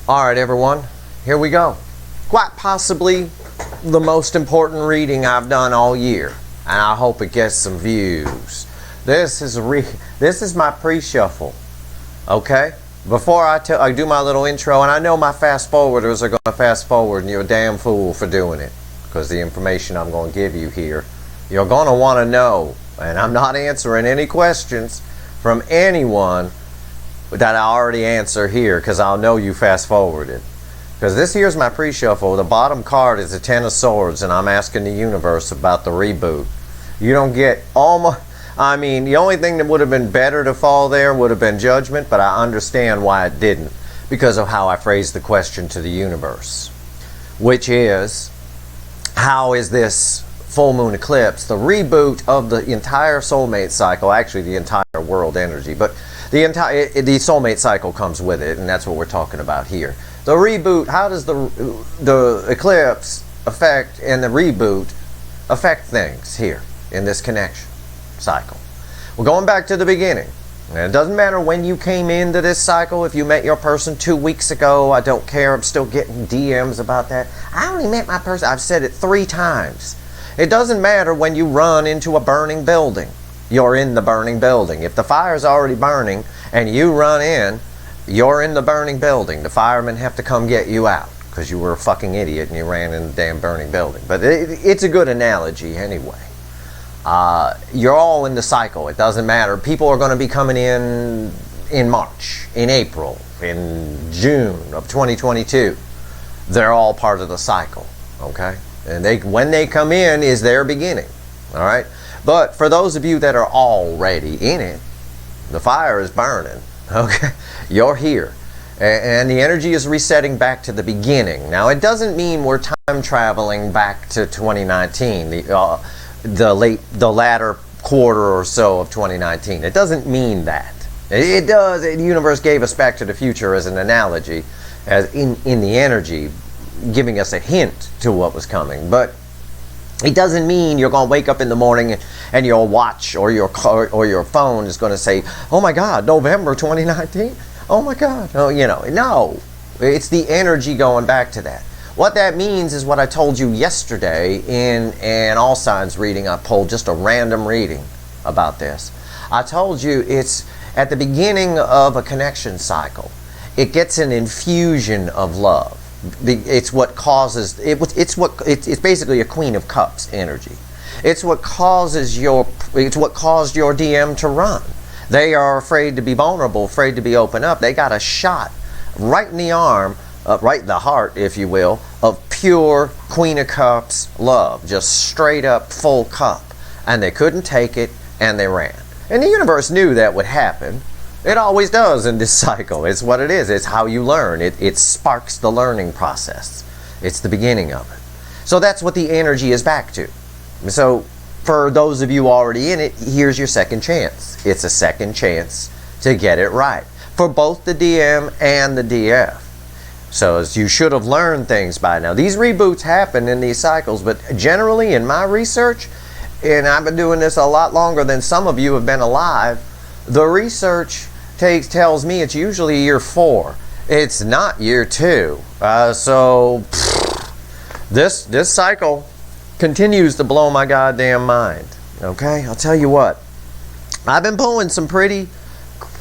Alright everyone, here we go. Quite possibly the most important reading I've done all year, and I hope it gets some views. This is my pre-shuffle, okay? Before I do my little intro, and I know my fast forwarders are going to fast forward, and you're a damn fool for doing it, because the information I'm going to give you here, you're going to want to know, and I'm not answering any questions from anyone that I already answer here, because I'll know you fast forwarded. Because this here's my pre-shuffle. The bottom card is the Ten of Swords, and I'm asking the universe about the reboot. You don't get almost, I mean, the only thing that would have been better to fall there would have been Judgment, but I understand why it didn't, because of how I phrased the question to the universe, which is, how is this full moon eclipse the reboot of the entire soulmate cycle, actually the entire world energy, but the soulmate cycle comes with it, and that's what we're talking about here. The reboot, how does the eclipse affect, and the reboot affect things here in this connection cycle? We're going back to the beginning. And it doesn't matter when you came into this cycle. If you met your person 2 weeks ago, I don't care. I'm still getting DMs about that. I only met my person. I've said it 3 times. It doesn't matter when you run into a burning building. You're in the burning building. If the fire's already burning and you run in, you're in the burning building. The firemen have to come get you out because you were a fucking idiot and you ran in the damn burning building. But it's a good analogy anyway. You're all in the cycle. It doesn't matter. People are going to be coming in March, in April, in June of 2022. They're all part of the cycle, okay? And when they come in is their beginning, all right? But for those of you that are already in it, the fire is burning, okay? You're here. And the energy is resetting back to the beginning. Now, it doesn't mean we're time traveling back to 2019, the latter quarter or so of 2019. It doesn't mean that. It does. The universe gave us Back to the Future as an analogy, as in the energy, giving us a hint to what was coming. But it doesn't mean you're going to wake up in the morning and your watch or your car or your phone is going to say, oh my God, November 2019? Oh my God. Oh, you know, no. It's the energy going back to that. What that means is what I told you yesterday in an all signs reading. I pulled just a random reading about this. I told you it's at the beginning of a connection cycle. It gets an infusion of love. It's what causes it's basically a Queen of Cups energy. It's what causes it's what caused your DM to run. They are afraid to be vulnerable, afraid to be open up. They got a shot right in the arm, right in the heart, if you will, of pure Queen of Cups love, just straight up full cup, and they couldn't take it and they ran. And the universe knew that would happen. It always does in this cycle. It's what it is. It's how you learn. It sparks the learning process. It's the beginning of it. So that's what the energy is back to. So for those of you already in it, here's your second chance. It's a second chance to get it right for both the DM and the DF. So as you should have learned things by now. These reboots happen in these cycles, but generally in my research, and I've been doing this a lot longer than some of you have been alive, the research tells me it's usually year 4. It's not year 2. So this cycle continues to blow my goddamn mind. Okay, I'll tell you what. I've been pulling some pretty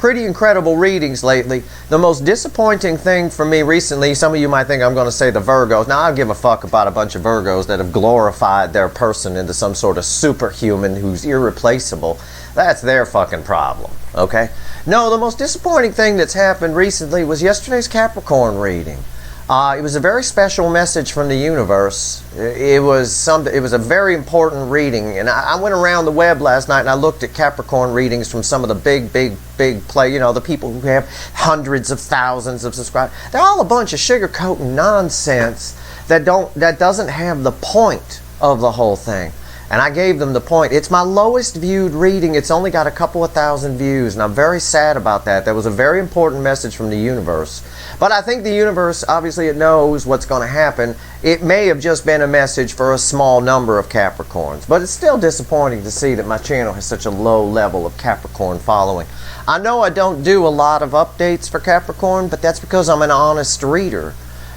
incredible readings lately. The most disappointing thing for me recently, some of you might think I'm going to say the Virgos. Now, I don't give a fuck about a bunch of Virgos that have glorified their person into some sort of superhuman who's irreplaceable. That's their fucking problem, okay? No, the most disappointing thing that's happened recently was yesterday's Capricorn reading. It was a very special message from the universe. It was a very important reading, and I went around the web last night and I looked at Capricorn readings from some of the big play, you know, the people who have hundreds of thousands of subscribers. They're all a bunch of sugarcoating nonsense that doesn't have the point of the whole thing. And I gave them the point. It's my lowest viewed reading. It's only got a couple of thousand views, and I'm very sad about that. That was a very important message from the universe. But I think the universe, obviously it knows what's going to happen. It may have just been a message for a small number of Capricorns, but it's still disappointing to see that my channel has such a low level of Capricorn following. I know I don't do a lot of updates for Capricorn, but that's because I'm an honest reader.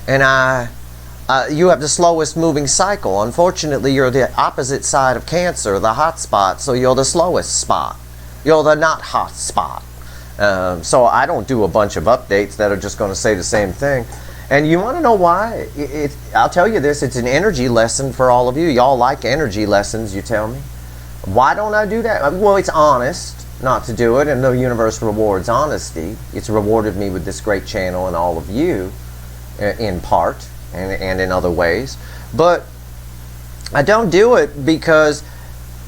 And you have the slowest moving cycle. Unfortunately, you're the opposite side of Cancer, the hot spot, so you're the slowest spot. You're the not hot spot. So I don't do a bunch of updates that are just going to say the same thing. And you want to know why? I'll tell you this, it's an energy lesson for all of you. Y'all like energy lessons, you tell me. Why don't I do that? Well, it's honest not to do it, and the universe rewards honesty. It's rewarded me with this great channel and all of you, in part, and in other ways. But I don't do it because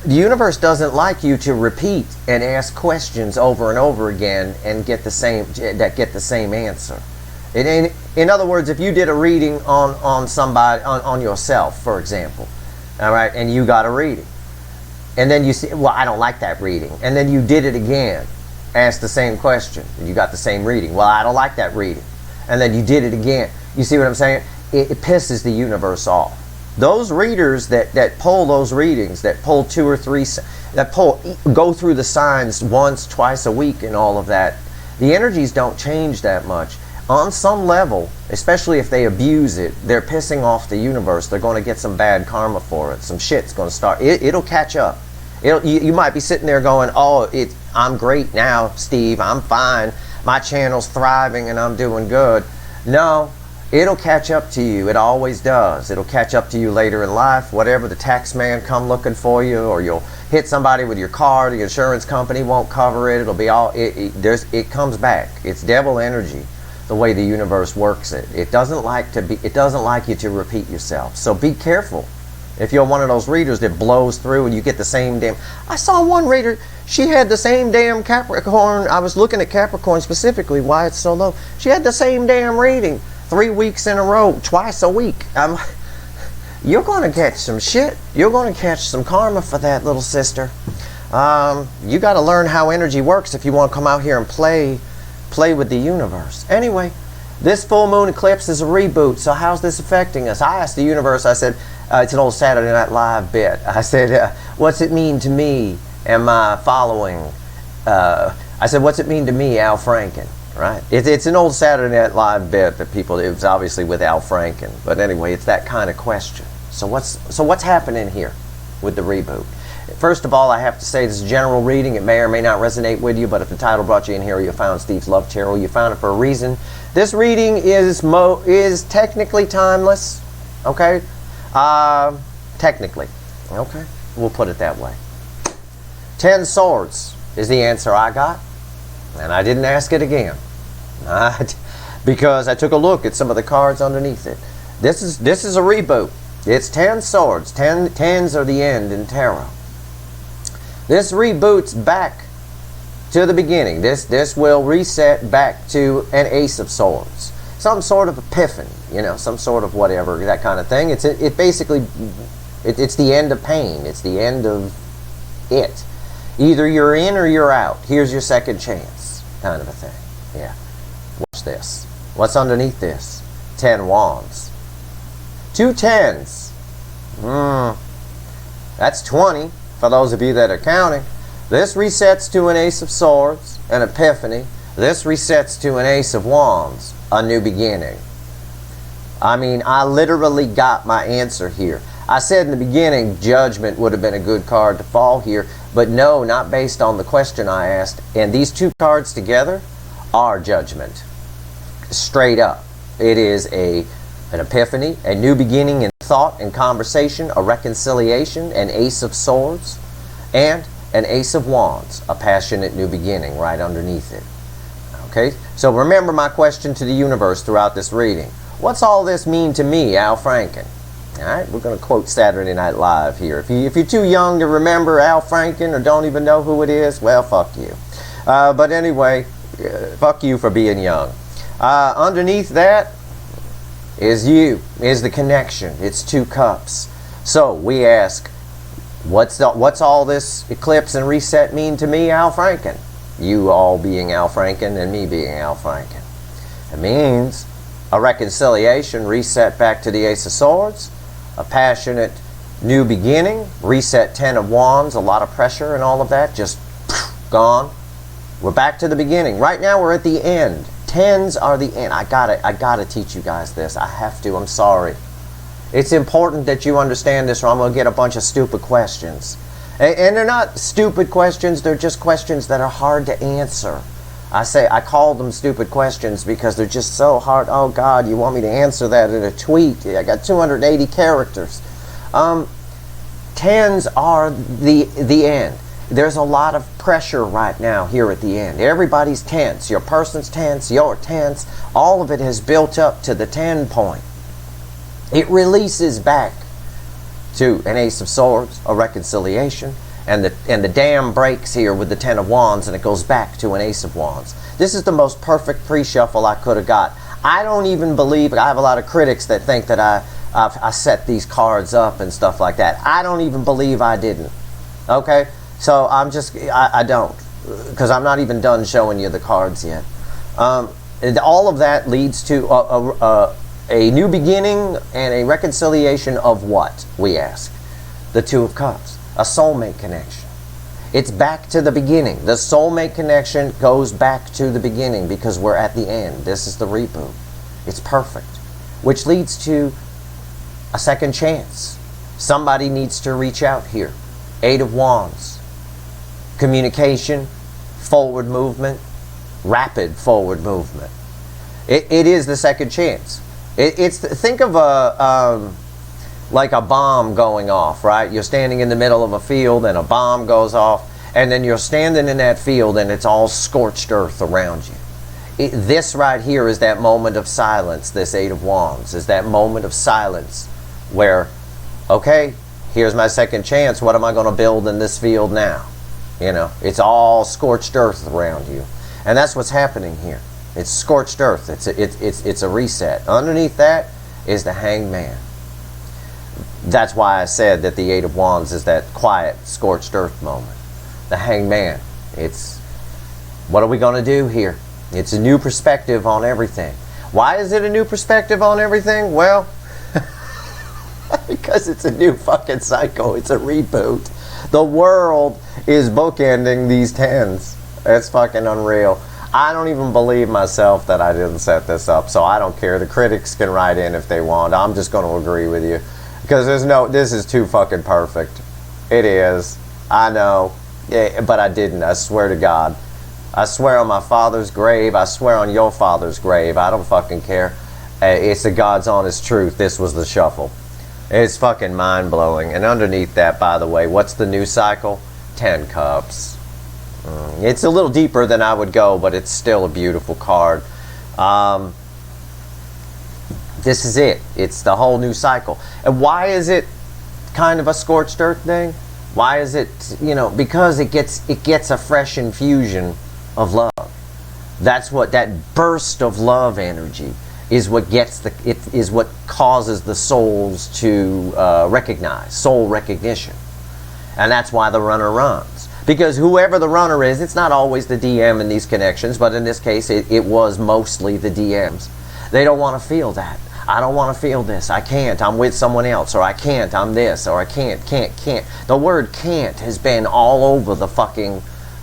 the universe doesn't like you to repeat and ask questions over and over again and get the same answer. In other words, if you did a reading on somebody, on yourself, for example, all right, and you got a reading, and then you see, well, I don't like that reading, and then you did it again, asked the same question, and you got the same reading. Well, I don't like that reading, and then you did it again. You see what I'm saying? It pisses the universe off. Those readers that pull those readings, that pull 2 or 3, go through the signs once, twice a week and all of that, the energies don't change that much. On some level, especially if they abuse it, they're pissing off the universe. They're going to get some bad karma for it. Some shit's going to start. It'll catch up. You might be sitting there going, oh, I'm great now, Steve. I'm fine. My channel's thriving and I'm doing good. No. It'll catch up to you. It always does. It'll catch up to you later in life. Whatever, the tax man come looking for you, or you'll hit somebody with your car. The insurance company won't cover it. It'll be all. It comes back. It's devil energy. The way the universe works it. It doesn't like you to repeat yourself. So be careful. If you're one of those readers that blows through and you get the same damn. I saw one reader. She had the same damn Capricorn. I was looking at Capricorn specifically. Why it's so low. She had the same damn reading. 3 weeks in a row, twice a week. You're going to catch some shit. You're going to catch some karma for that, little sister. You got to learn how energy works if you want to come out here and play with the universe. Anyway, this full moon eclipse is a reboot. So how's this affecting us? I asked the universe. I said, it's an old Saturday Night Live bit. I said, what's it mean to me? Am I following? I said, what's it mean to me, Al Franken? Right? It's an old Saturday Night Live bit that it was obviously with Al Franken. But anyway, it's that kind of question. So what's happening here with the reboot? First of all, I have to say this is a general reading. It may or may not resonate with you, but if the title brought you in here, you found Steve's Love Tarot. You found it for a reason. This reading is technically timeless. Okay? Technically. Okay? We'll put it that way. 10 Swords is the answer I got. And I didn't ask it again. Because I took a look at some of the cards underneath it. This is a reboot. It's 10 Swords. Tens are the end in tarot. This reboots back to the beginning. This will reset back to an Ace of Swords. Some sort of epiphany, some sort of whatever, that kind of thing. It's the end of pain. It's the end of it. Either you're in or you're out. Here's your second chance, kind of a thing. Yeah. Watch this. What's underneath this? 10 Wands. 2 tens. That's 20 for those of you that are counting. This resets to an Ace of Swords, an epiphany. This resets to an Ace of Wands, a new beginning. I mean, I literally got my answer here. I said in the beginning, Judgment would have been a good card to fall here, but no, not based on the question I asked. And these two cards together are Judgment. Straight up. It is an epiphany, a new beginning in thought and conversation, a reconciliation, an Ace of Swords, and an Ace of Wands, a passionate new beginning right underneath it. Okay, so remember my question to the universe throughout this reading. What's all this mean to me, Al Franken? Alright, we're going to quote Saturday Night Live here. If you're too young to remember Al Franken or don't even know who it is, well, fuck you. But anyway, fuck you for being young. Underneath that is the connection. It's 2 cups. So we ask, what's all this eclipse and reset mean to me, Al Franken? You all being Al Franken and me being Al Franken. It means a reconciliation, reset back to the Ace of Swords, a passionate new beginning, reset 10 of Wands, a lot of pressure and all of that, just gone. We're back to the beginning. Right now we're at the end. Tens are the end. I gotta teach you guys this. I have to. I'm sorry. It's important that you understand this, or I'm gonna get a bunch of stupid questions. And they're not stupid questions. They're just questions that are hard to answer. I call them stupid questions because they're just so hard. Oh God, you want me to answer that in a tweet? I got 280 characters. Tens are the end. There's a lot of pressure right now here at the end. Everybody's tense. Your person's tense, you're tense. All of it has built up to the 10 point. It releases back to an Ace of Swords, a reconciliation, and the dam breaks here with the 10 of Wands, and it goes back to an Ace of Wands. This is the most perfect pre-shuffle I could have got. I don't even believe, I have a lot of critics that think that I set these cards up and stuff like that. I don't even believe I didn't. Okay? So I don't, because I'm not even done showing you the cards yet. And all of that leads to a new beginning and a reconciliation of what, we ask? The Two of Cups, a soulmate connection. It's back to the beginning. The soulmate connection goes back to the beginning because we're at the end. This is the reboot. It's perfect, which leads to a second chance. Somebody needs to reach out here. Eight of Wands. Communication, forward movement, rapid forward movement. It is the second chance. Think of like a bomb going off, right? You're standing in the middle of a field and a bomb goes off, and then you're standing in that field and it's all scorched earth around you. This right here is that moment of silence. This Eight of Wands is that moment of silence where, okay, here's my second chance. What am I going to build in this field now? You know, it's all scorched earth around you. And that's what's happening here. It's scorched earth. It's a reset. Underneath that is the Hanged Man. That's why I said that the Eight of Wands is that quiet, scorched earth moment. The Hanged Man. It's, what are we going to do here? It's a new perspective on everything. Why is it a new perspective on everything? Well, because it's a new fucking cycle. It's a reboot. The world is bookending these tens. It's fucking unreal. I don't even believe myself that I didn't set this up, so I don't care. The critics can write in if they want. I'm just going to agree with you. Because this is too fucking perfect. It is. I know. Yeah, but I didn't. I swear to God. I swear on my father's grave. I swear on your father's grave. I don't fucking care. It's the God's honest truth. This was the shuffle. It's fucking mind-blowing. And underneath that, by the way, what's the new cycle? 10 Cups. It's a little deeper than I would go, but it's still a beautiful card. This is it. It's the whole new cycle. And why is it kind of a scorched earth thing? Why is it, you know, because it gets a fresh infusion of love. That's what, that burst of love energy is what is what causes the souls to recognize, soul recognition. And that's why the runner runs. Because whoever the runner is, it's not always the DM in these connections, but in this case it was mostly the DMs. They don't want to feel that. I don't want to feel this. I can't. I'm with someone else. Or I can't. I'm this. Or I can't. The word can't has been all over the fucking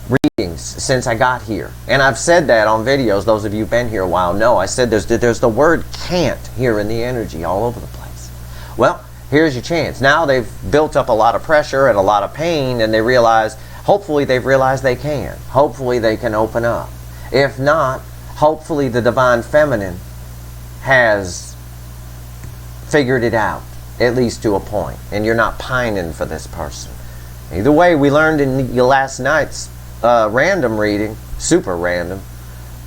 readings since I got here. And I've said that on videos. Those of you who've been here a while know. I said there's the word can't here in the energy all over the place. Well, here's your chance. Now they've built up a lot of pressure and a lot of pain, and they realize, hopefully they've realized they can. Hopefully they can open up. If not, hopefully the Divine Feminine has figured it out, at least to a point, and you're not pining for this person. Either way, we learned in last night's random reading, super random,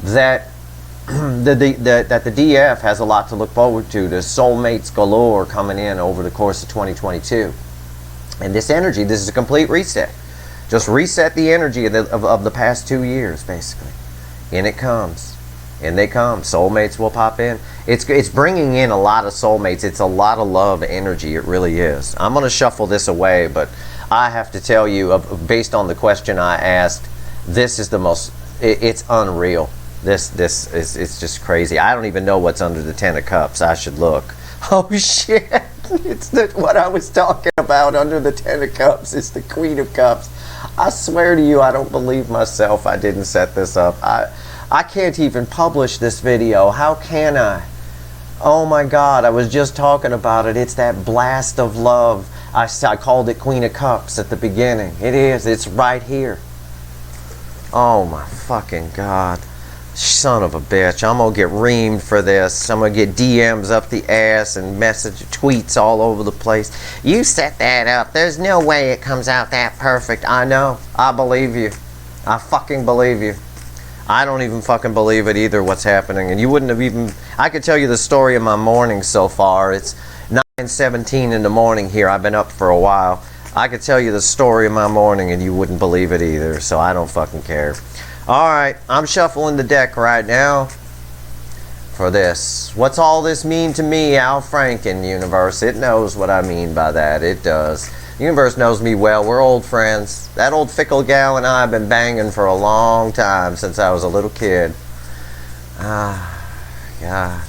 that that the DF has a lot to look forward to. There's soulmates galore coming in over the course of 2022, and this energy, this is a complete reset. Just reset the energy of the past 2 years, basically. In it comes. And they come. Soulmates will pop in. It's bringing in a lot of soulmates. It's a lot of love energy. It really is. I'm going to shuffle this away, but I have to tell you, based on the question I asked, this is the most, it's unreal. It's just crazy. I don't even know what's under the 10 of Cups. I should look. Oh shit. It's what I was talking about under the 10 of Cups. It's the Queen of Cups. I swear to you, I don't believe myself. I didn't set this up. I can't even publish this video. How can I? Oh my God, I was just talking about it. It's that blast of love. I called it Queen of Cups at the beginning. It is. It's right here. Oh my fucking God. Son of a bitch. I'm going to get reamed for this. I'm going to get DMs up the ass and tweets all over the place. You set that up. There's no way it comes out that perfect. I know. I believe you. I fucking believe you. I don't even fucking believe it either, what's happening. And you wouldn't have even... I could tell you the story of my morning so far. It's 9:17 in the morning here. I've been up for a while. I could tell you the story of my morning and you wouldn't believe it either. So I don't fucking care. Alright, I'm shuffling the deck right now for this. What's all this mean to me, Al Franken, universe? It knows what I mean by that. It does. The universe knows me well. We're old friends. That old fickle gal and I have been banging for a long time, since I was a little kid. Ah, God.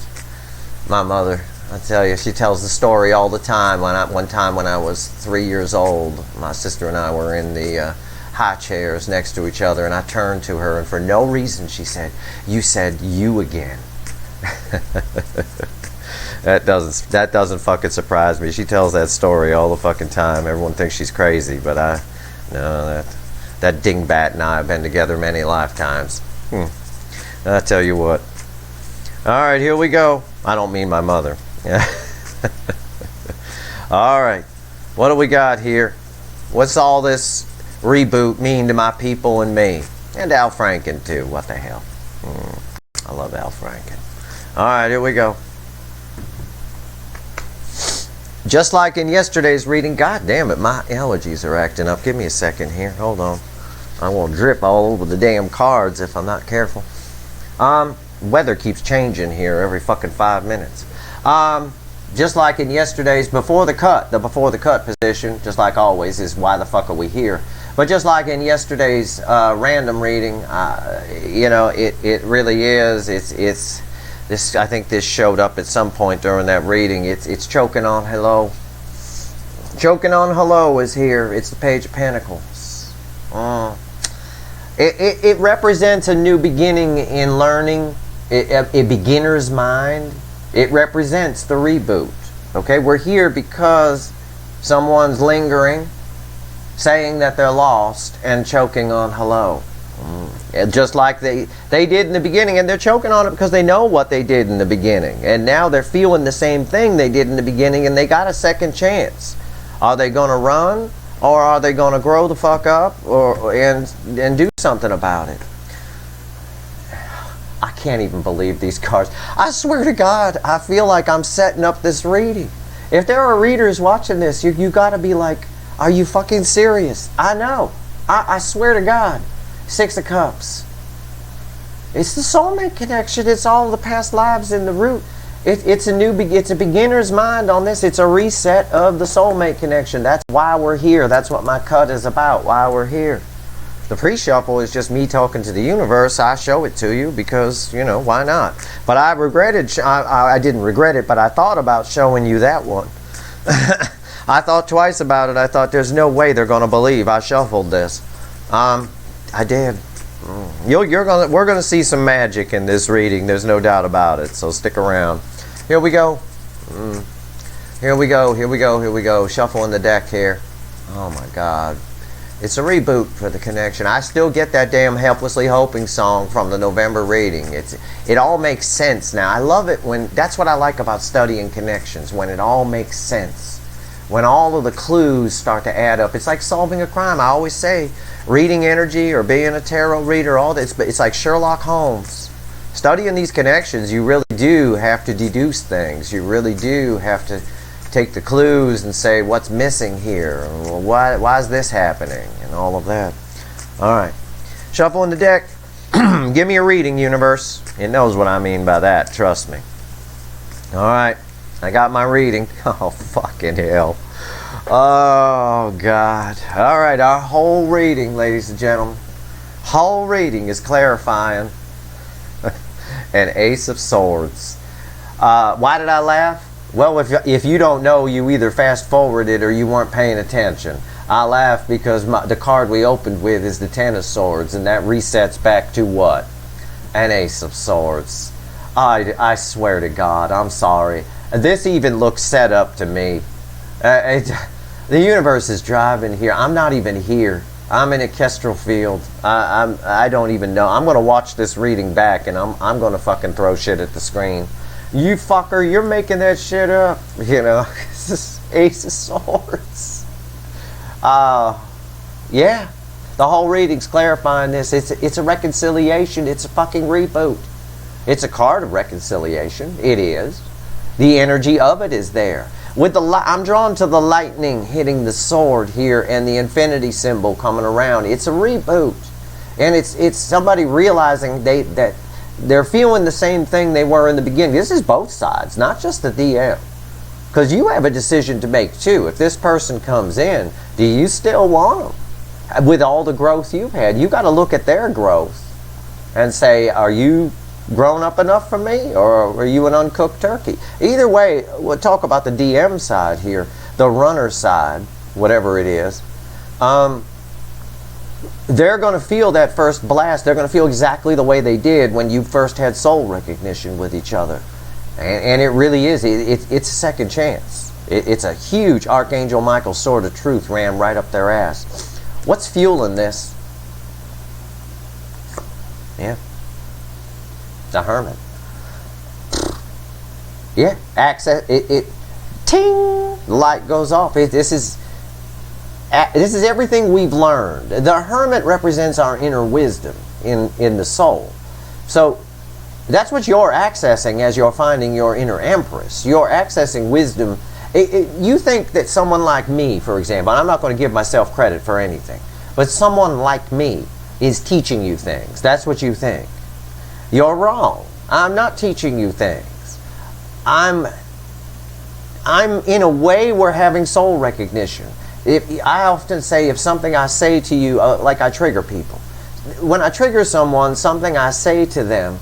My mother, I tell you, she tells the story all the time. One time when I was 3 years old, my sister and I were in the high chairs next to each other, and I turned to her, and for no reason she said, "You said you again." That doesn't fucking surprise me. She tells that story all the fucking time. Everyone thinks she's crazy, but that dingbat and I have been together many lifetimes. I tell you what. Alright, here we go. I don't mean my mother. Alright, what do we got here? What's all this reboot mean to my people and me? And Al Franken too. What the hell? I love Al Franken. Alright, here we go. Just like in yesterday's reading, God damn it, my allergies are acting up. Give me a second here. Hold on. I will drip all over the damn cards if I'm not careful. Weather keeps changing here every fucking 5 minutes. Just like in yesterday's before the cut position, just like always, is why the fuck are we here? But just like in yesterday's random reading, you know, it really is. It's this. I think this showed up at some point during that reading. It's choking on hello. Choking on hello is here. It's the Page of Pentacles. It represents a new beginning in learning. A beginner's mind. It represents the reboot. Okay, we're here because someone's lingering, saying that they're lost, and choking on hello. Just like they did in the beginning, and they're choking on it because they know what they did in the beginning, and now they're feeling the same thing they did in the beginning, and they got a second chance. Are they going to run, or are they going to grow the fuck up, and do something about it? I can't even believe these cards. I swear to God, I feel like I'm setting up this reading. If there are readers watching this, you got to be like, are you fucking serious? I know. I swear to God. 6 of Cups. It's the soulmate connection. It's all the past lives in the root. It's a beginner's mind on this. It's a reset of the soulmate connection. That's why we're here. That's what my cut is about. Why we're here. The pre-shuffle is just me talking to the universe. I show it to you because, you know, why not? But I didn't regret it, but I thought about showing you that one. I thought twice about it. I thought there's no way they're going to believe I shuffled this. I did. We're gonna see some magic in this reading. There's no doubt about it. So stick around. Here we go. Here we go. Here we go. Here we go. Shuffling the deck here. Oh my God. It's a reboot for the connection. I still get that damn Helplessly Hoping song from the November reading. It all makes sense now. I love it when, that's what I like about studying connections, when it all makes sense. When all of the clues start to add up. It's like solving a crime. I always say, reading energy or being a tarot reader, all this, but it's like Sherlock Holmes. Studying these connections, you really do have to deduce things. You really do have to take the clues and say, what's missing here? Why is this happening? And all of that. All right. Shuffling the deck. Give me a reading, universe. It knows what I mean by that. Trust me. All right. I got my reading. Oh, fucking hell. Oh, God. All right. Our whole reading, ladies and gentlemen. Whole reading is clarifying an Ace of Swords. Why did I laugh? Well, if you don't know, you either fast forwarded or you weren't paying attention. I laugh because the card we opened with is the Ten of Swords, and that resets back to what? An Ace of Swords. I swear to God, I'm sorry. This even looks set up to me. The universe is driving here. I'm not even here. I'm in a kestrel field. I don't even know. I'm going to watch this reading back, and I'm going to fucking throw shit at the screen. You fucker, you're making that shit up. You know, this is Ace of Swords. Yeah. The whole reading's clarifying this. It's a reconciliation. It's a fucking reboot. It's a card of reconciliation. It is. The energy of it is there. With the I'm drawn to the lightning hitting the sword here and the infinity symbol coming around. It's a reboot. And it's somebody realizing that they're feeling the same thing they were in the beginning. This is both sides, not just the DM. Because you have a decision to make too. If this person comes in, do you still want them? With all the growth you've had, you got to look at their growth and say, are you grown up enough for me, or are you an uncooked turkey? Either way, we'll talk about the DM side here, the runner side, whatever it is. They're going to feel that first blast. They're going to feel exactly the way they did when you first had soul recognition with each other. And it really is. It's a second chance. It's a huge Archangel Michael sword of truth rammed right up their ass. What's fueling this? Yeah. The Hermit. Yeah. Access. Ting! The light goes off. This is everything we've learned. The Hermit represents our inner wisdom in the soul. So that's what you're accessing as you're finding your inner Empress. You're accessing wisdom. You think that someone like me, for example, and I'm not going to give myself credit for anything, but someone like me is teaching you things. That's what you think. You're wrong. I'm not teaching you things. I'm in a way, we're having soul recognition. I often say, if something I say to you, like I trigger people. When I trigger someone, something I say to them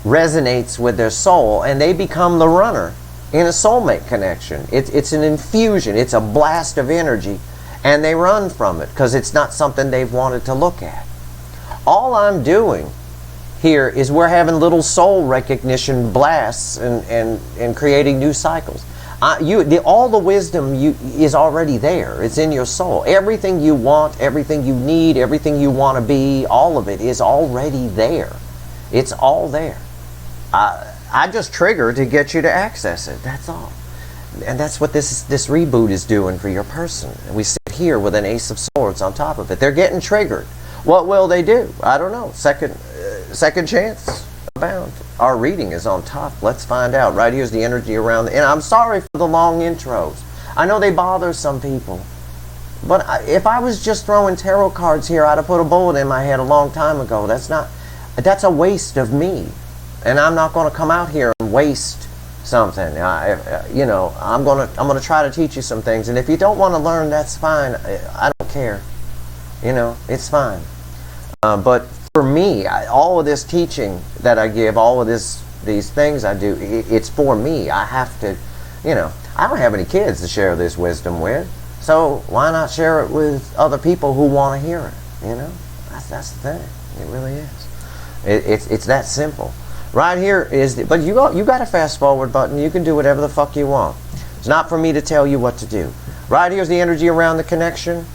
resonates with their soul, and they become the runner in a soulmate connection. It's an infusion. It's a blast of energy, and they run from it because it's not something they've wanted to look at. All I'm doing here is we're having little soul recognition blasts and creating new cycles. All the wisdom is already there. It's in your soul. Everything you want, everything you need, everything you want to be, all of it is already there. It's all there. I just trigger to get you to access it. That's all. And that's what this reboot is doing for your person. We sit here with an Ace of Swords on top of it. They're getting triggered. What will they do? I don't know. Second chance abound. Our reading is on top. Let's find out. Right here's the energy around. And I'm sorry for the long intros. I know they bother some people. But if I was just throwing tarot cards here, I'd have put a bullet in my head a long time ago. That's a waste of me. And I'm not going to come out here and waste something. I'm going to try to teach you some things. And if you don't want to learn, that's fine. I don't care. It's fine. But for me, all of this teaching that I give, all of these things I do, it's for me. I have to, I don't have any kids to share this wisdom with. So why not share it with other people who want to hear it? That's the thing. It really is. It's that simple. Right here is, but you got a fast forward button. You can do whatever the fuck you want. It's not for me to tell you what to do. Right here is the energy around the connection.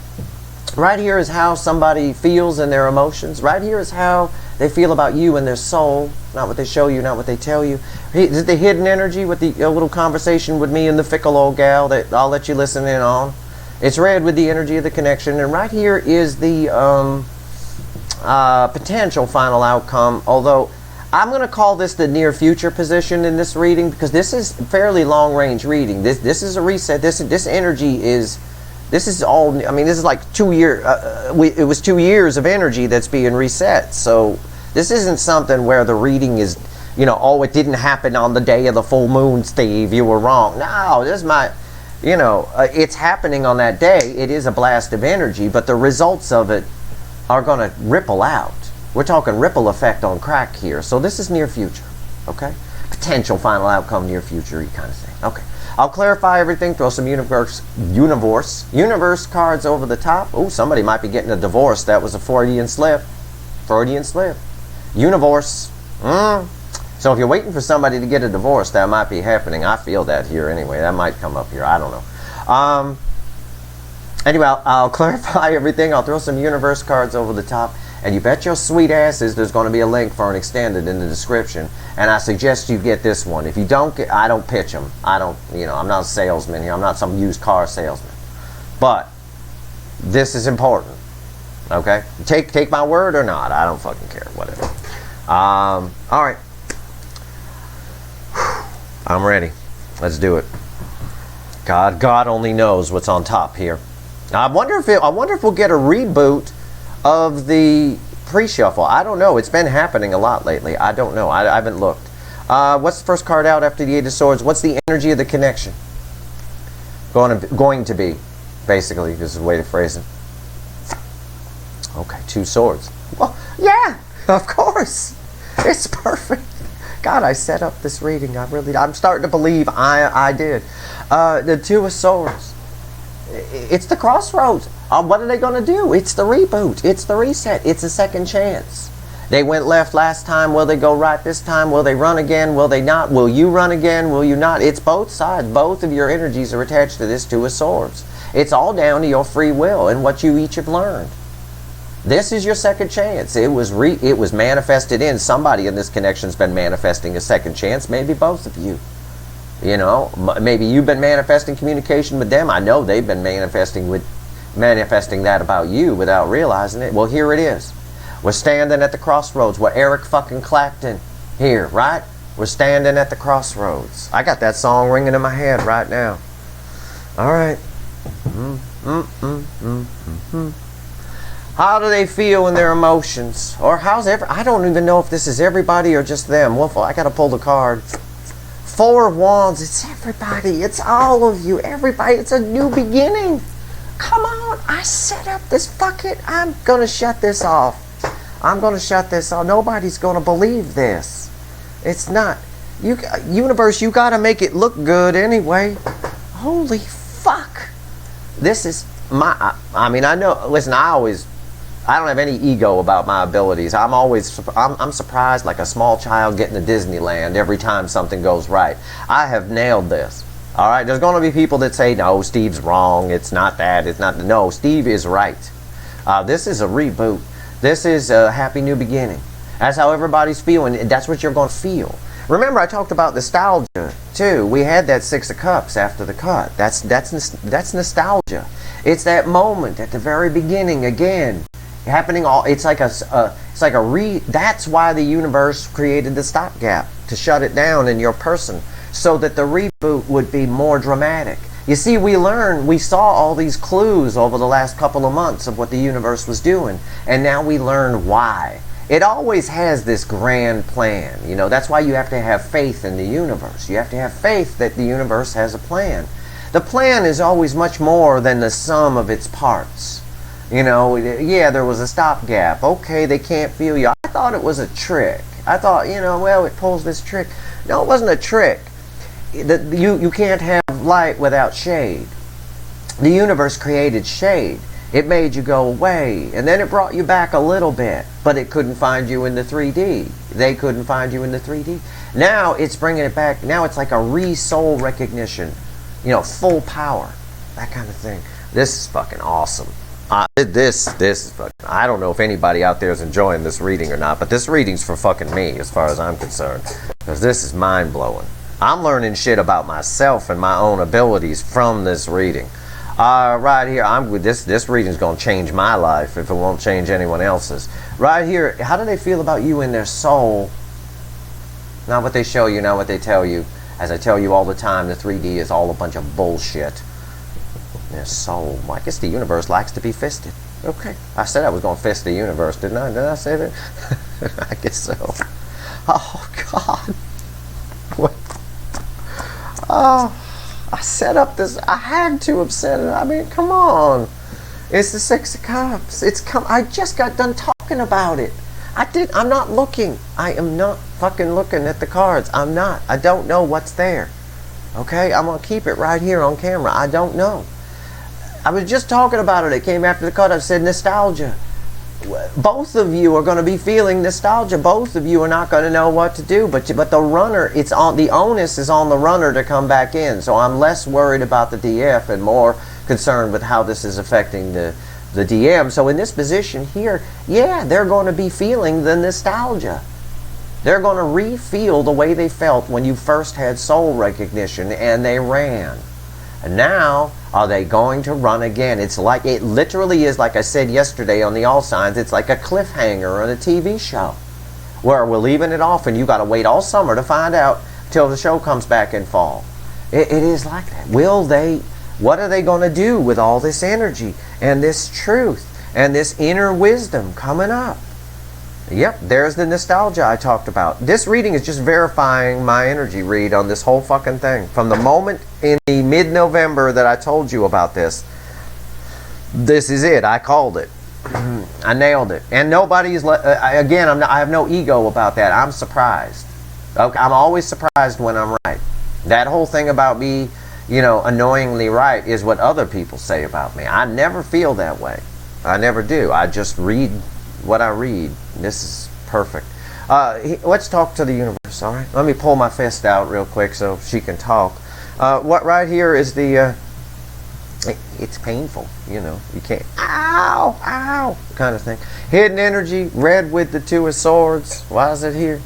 Right here is how somebody feels in their emotions. Right here is how they feel about you and their soul. Not what they show you, not what they tell you. Is it the hidden energy with the little conversation with me and the fickle old gal that I'll let you listen in on? It's red with the energy of the connection. And right here is the potential final outcome, although I'm going to call this the near future position in this reading because this is fairly long range reading. This is a reset. This energy is, this is all, this is like 2 years, it was 2 years of energy that's being reset. So this isn't something where the reading is, it didn't happen on the day of the full moon, Steve, you were wrong. No, this might, it's happening on that day. It is a blast of energy, but the results of it are going to ripple out. We're talking ripple effect on crack here. So this is near future, okay? potential final outcome, near future kind of thing. Okay. I'll clarify everything, throw some universe cards over the top. Oh, somebody might be getting a divorce. That was a Freudian slip. Universe. So if you're waiting for somebody to get a divorce, that might be happening. I feel that here anyway. That might come up here. I don't know. Anyway, I'll clarify everything. I'll throw some universe cards over the top. And you bet your sweet asses there's going to be a link for an extended in the description. And I suggest you get this one. If you don't get, I don't pitch them. I don't, I'm not a salesman here. I'm not some used car salesman. But this is important. Okay? Take my word or not. I don't fucking care. Whatever. All right. I'm ready. Let's do it. God only knows what's on top here. I wonder if we'll get a reboot of the pre-shuffle. I don't know. It's been happening a lot lately. I don't know. I haven't looked. What's the first card out after the Eight of Swords? What's the energy of the connection? Going to be, basically. This is a way to phrase it. Okay, Two Swords. Well, yeah, of course. It's perfect. God, I set up this reading. I'm starting to believe I did. The Two of Swords. It's the crossroads. What are they going to do? It's the reboot. It's the reset. It's a second chance. They went left last time. Will they go right this time? Will they run again? Will they not? Will you run again? Will you not? It's both sides. Both of your energies are attached to this Two of Swords. It's all down to your free will and what you each have learned. This is your second chance. It was manifested in. Somebody in this connection's been manifesting a second chance. Maybe both of you. Maybe you've been manifesting communication with them. I know they've been manifesting that about you without realizing it. Well, here it is. We're standing at the crossroads. We're Eric fucking Clapton here, right? We're standing at the crossroads. I got that song ringing in my head right now. All right. How do they feel in their emotions? Or I don't even know if this is everybody or just them. Well, I got to pull the card. Four of Wands. It's everybody. It's all of you. Everybody. It's a new beginning. Come on. I set up this. Fuck it. I'm going to shut this off. Nobody's going to believe this. It's not. Universe, you got to make it look good anyway. Holy fuck. This is I know. Listen, I don't have any ego about my abilities. I'm surprised like a small child getting to Disneyland every time something goes right. I have nailed this. All right, there's going to be people that say, no, Steve's wrong. It's not that. It's not. No, Steve is right. This is a reboot. This is a happy new beginning. That's how everybody's feeling. That's what you're going to feel. Remember, I talked about nostalgia too. We had that Six of Cups after the cut. That's nostalgia. It's that moment at the very beginning again. Happening it's like that's why the universe created the stopgap, to shut it down in your person so that the reboot would be more dramatic. You see, we saw all these clues over the last couple of months of what the universe was doing, and now we learn why. It always has this grand plan. That's why you have to have faith in the universe. You have to have faith that the universe has a plan. The plan is always much more than the sum of its parts. Yeah, there was a stopgap. Okay, they can't feel you. I thought it was a trick. I thought, it pulls this trick. No, it wasn't a trick. You can't have light without shade. The universe created shade. It made you go away, and then it brought you back a little bit, but it couldn't find you in the 3D. They couldn't find you in the 3D. Now it's bringing it back. Now it's like a re-soul recognition. Full power. That kind of thing. This is fucking awesome. This is fucking, I don't know if anybody out there is enjoying this reading or not, but this reading's for fucking me as far as I'm concerned, because this is mind-blowing. I'm learning shit about myself and my own abilities from this reading. Right here, this reading's going to change my life if it won't change anyone else's. Right here, how do they feel about you in their soul? Not what they show you, not what they tell you. As I tell you all the time, the 3D is all a bunch of bullshit. Their soul. Well, I guess the universe likes to be fisted. Okay. I said I was going to fist the universe, didn't I? Did I say that? I guess so. Oh, God. What? Oh, I set up this. I had to have said it. I mean, come on. It's the Six of Cups. I just got done talking about it. I'm not looking. I am not fucking looking at the cards. I'm not. I don't know what's there. Okay? I'm going to keep it right here on camera. I don't know. I was just talking about it. It came after the card. I said nostalgia. Both of you are going to be feeling nostalgia. Both of you are not going to know what to do. But the runner, it's on, the onus is on the runner to come back in. So I'm less worried about the DF and more concerned with how this is affecting the DM. So in this position here, yeah, they're going to be feeling the nostalgia. They're going to re-feel the way they felt when you first had soul recognition and they ran. And now, are they going to run again? It's like, it literally is, like I said yesterday on the All Signs, it's like a cliffhanger on a TV show where we're leaving it off and you got to wait all summer to find out till the show comes back in fall. It is like that. Will they, what are they going to do with all this energy and this truth and this inner wisdom coming up? Yep, there's the nostalgia I talked about. This reading is just verifying my energy read on this whole fucking thing. From the moment in the mid-November that I told you about this, this is it. I called it. I nailed it. And nobody's, again, I have no ego about that. I'm surprised. Okay, I'm always surprised when I'm right. That whole thing about me, you know, annoyingly right is what other people say about me. I never feel that way. I never do. I just read what I read. This is perfect. Let's talk to the universe, all right? Let me pull my fist out real quick so she can talk. What right here is the, it's painful, you know. You can't, ow, ow, kind of thing. Hidden energy, red with the Two of Swords. Why is it here?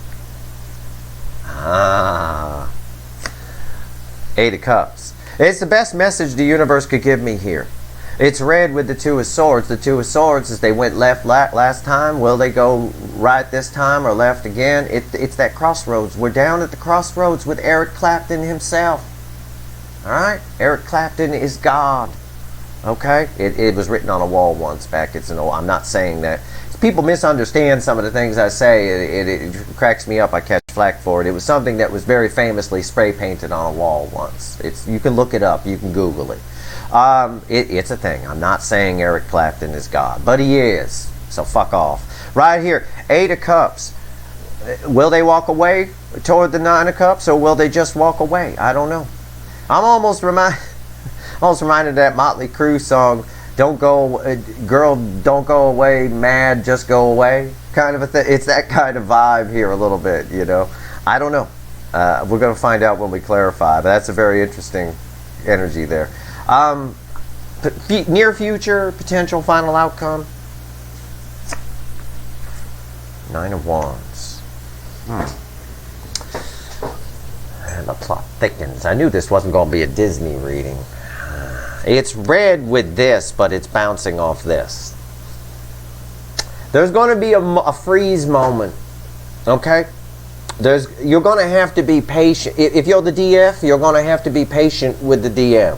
Eight of Cups. It's the best message the universe could give me here. It's red with the Two of Swords. The Two of Swords is they went left last time. Will they go right this time or left again? It's that crossroads. We're down at the crossroads with Eric Clapton himself. Alright? Eric Clapton is God. Okay? It was written on a wall once back. I'm not saying that. People misunderstand some of the things I say. It cracks me up. I catch flack for it. It was something that was very famously spray painted on a wall once. You can look it up. You can Google it. It's a thing. I'm not saying Eric Clapton is God, but he is. So fuck off. Right here, Eight of Cups. Will they walk away toward the Nine of Cups, or will they just walk away? I don't know. I'm almost reminded of that Motley Crue song, "Don't go, girl, don't go away, mad, just go away," kind of a thing. It's that kind of vibe here a little bit, you know. I don't know. We're going to find out when we clarify, but that's a very interesting energy there. Near future, potential final outcome. Nine of Wands. And the plot thickens. I knew this wasn't going to be a Disney reading. It's red with this, but it's bouncing off this. There's going to be a freeze moment. Okay? You're going to have to be patient. If you're the DF, you're going to have to be patient with the DM.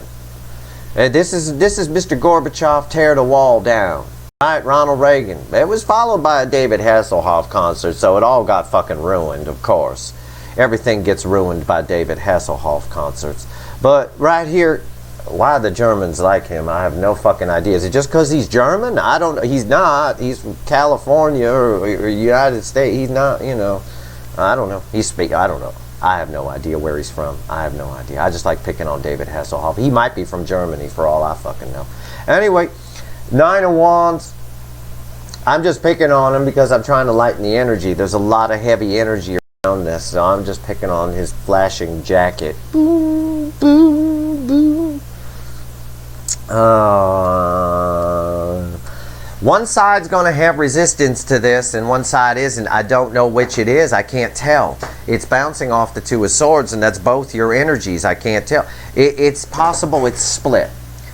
This is Mr. Gorbachev tear the wall down. Right, Ronald Reagan. It was followed by a David Hasselhoff concert, so it all got fucking ruined, of course. Everything gets ruined by David Hasselhoff concerts. But right here, why the Germans like him, I have no fucking idea. Is it just because he's German? I don't know. He's not. He's from California or United States. He's not, you know. I don't know. I don't know. I have no idea where he's from. I have no idea. I just like picking on David Hasselhoff. He might be from Germany for all I fucking know. Anyway, Nine of Wands. I'm just picking on him because I'm trying to lighten the energy. There's a lot of heavy energy around this, so I'm just picking on his flashing jacket. Boom, boom, boom. One side's going to have resistance to this and one side isn't. I don't know which it is. I can't tell. It's bouncing off the Two of Swords, and that's both your energies. I can't tell. It's possible it's split.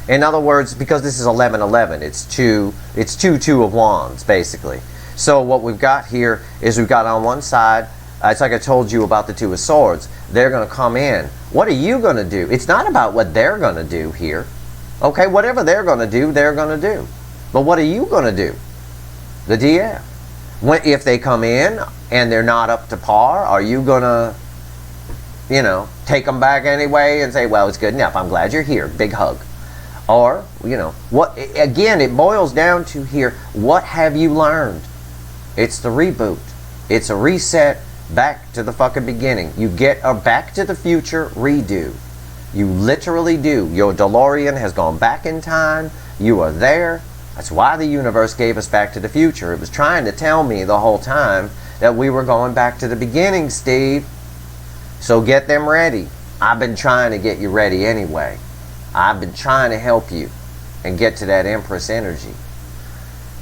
In other words, because this is 11-11, it's two of Wands, basically. So what we've got here is we've got on one side, it's like I told you about the Two of Swords. They're going to come in. What are you going to do? It's not about what they're going to do here. Okay, whatever they're going to do, they're going to do. But what are you going to do? The DF. If they come in and they're not up to par, are you going to, you know, take them back anyway and say, well, it's good enough. I'm glad you're here. Big hug. Or, you know, again, it boils down to here, what have you learned? It's the reboot. It's a reset back to the fucking beginning. You get a back to the future redo. You literally do. Your DeLorean has gone back in time. You are there. That's why the universe gave us Back to the Future. It was trying to tell me the whole time that we were going back to the beginning, Steve. So get them ready. I've been trying to get you ready anyway. I've been trying to help you and get to that Empress energy.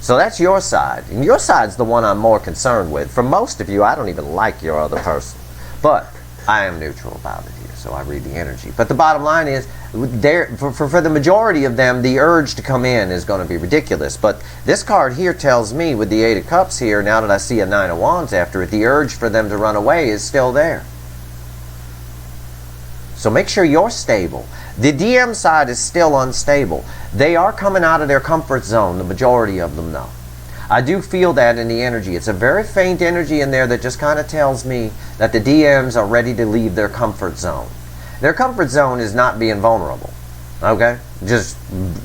So that's your side. And your side's the one I'm more concerned with. For most of you, I don't even like your other person. But I am neutral about it here, so I read the energy. But the bottom line is, for the majority of them, the urge to come in is going to be ridiculous. But this card here tells me, with the Eight of Cups here, now that I see a Nine of Wands after it, the urge for them to run away is still there. So make sure you're stable. The DM side is still unstable. They are coming out of their comfort zone, the majority of them though. I do feel that in the energy. It's a very faint energy in there that just kind of tells me that the DMs are ready to leave their comfort zone. Their comfort zone is not being vulnerable, okay? Just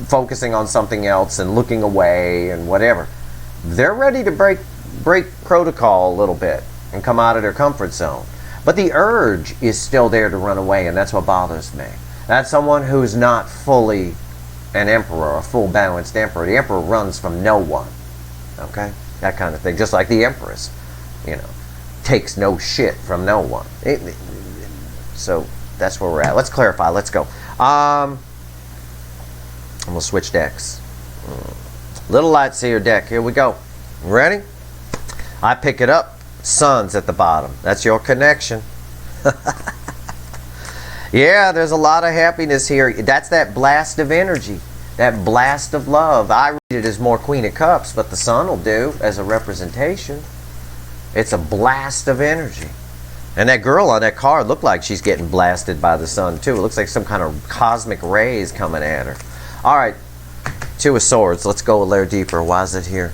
focusing on something else and looking away and whatever. They're ready to break protocol a little bit and come out of their comfort zone. But the urge is still there to run away, and that's what bothers me. That's someone who's not fully an emperor, a full balanced emperor. The emperor runs from no one, okay? That kind of thing. Just like the empress, you know, takes no shit from no one. So that's where we're at. Let's clarify. Let's go. I'm going to switch decks. Little Light Seer deck. Here we go. Ready? I pick it up. Sun's at the bottom. That's your connection. Yeah, there's a lot of happiness here. That's that blast of energy. That blast of love. I read it as more Queen of Cups, but the Sun will do as a representation. It's a blast of energy. And that girl on that card looked like she's getting blasted by the sun too. It looks like some kind of cosmic rays coming at her. All right, Two of Swords. Let's go a layer deeper. Why is it here?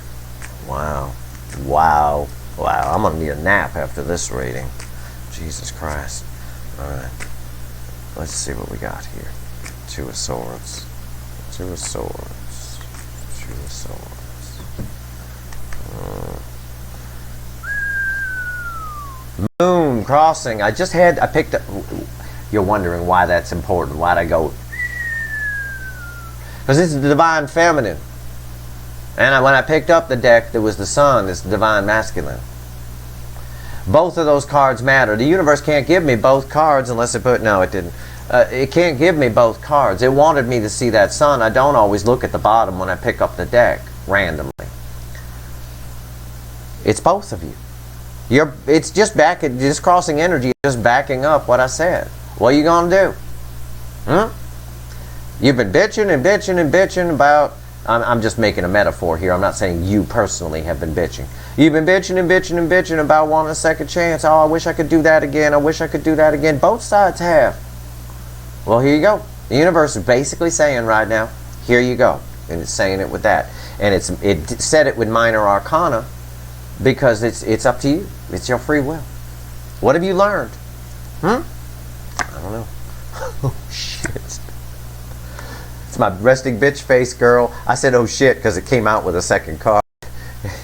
Wow. Wow. Wow. I'm going to need a nap after this reading. Jesus Christ. All right. Let's see what we got here. Two of Swords. Two of Swords. Two of Swords. Moon crossing. I picked up. You're wondering why that's important. Why'd I go? Because it's the divine feminine. And when I picked up the deck, there was the Sun. It's the divine masculine. Both of those cards matter. The universe can't give me both cards unless it put... No, it didn't. It can't give me both cards. It wanted me to see that Sun. I don't always look at the bottom when I pick up the deck randomly. It's both of you. It's just just crossing energy, just backing up what I said. What are you going to do? You've been bitching and bitching and bitching about... I'm just making a metaphor here. I'm not saying you personally have been bitching. You've been bitching and bitching and bitching about wanting a second chance. Oh, I wish I could do that again. I wish I could do that again. Both sides have. Well, here you go. The universe is basically saying right now, here you go. And it's saying it with that. And it said it with minor arcana because it's up to you. It's your free will. What have you learned? I don't know. Oh, shit. It's my resting bitch face, girl. I said, oh shit, because it came out with a second card.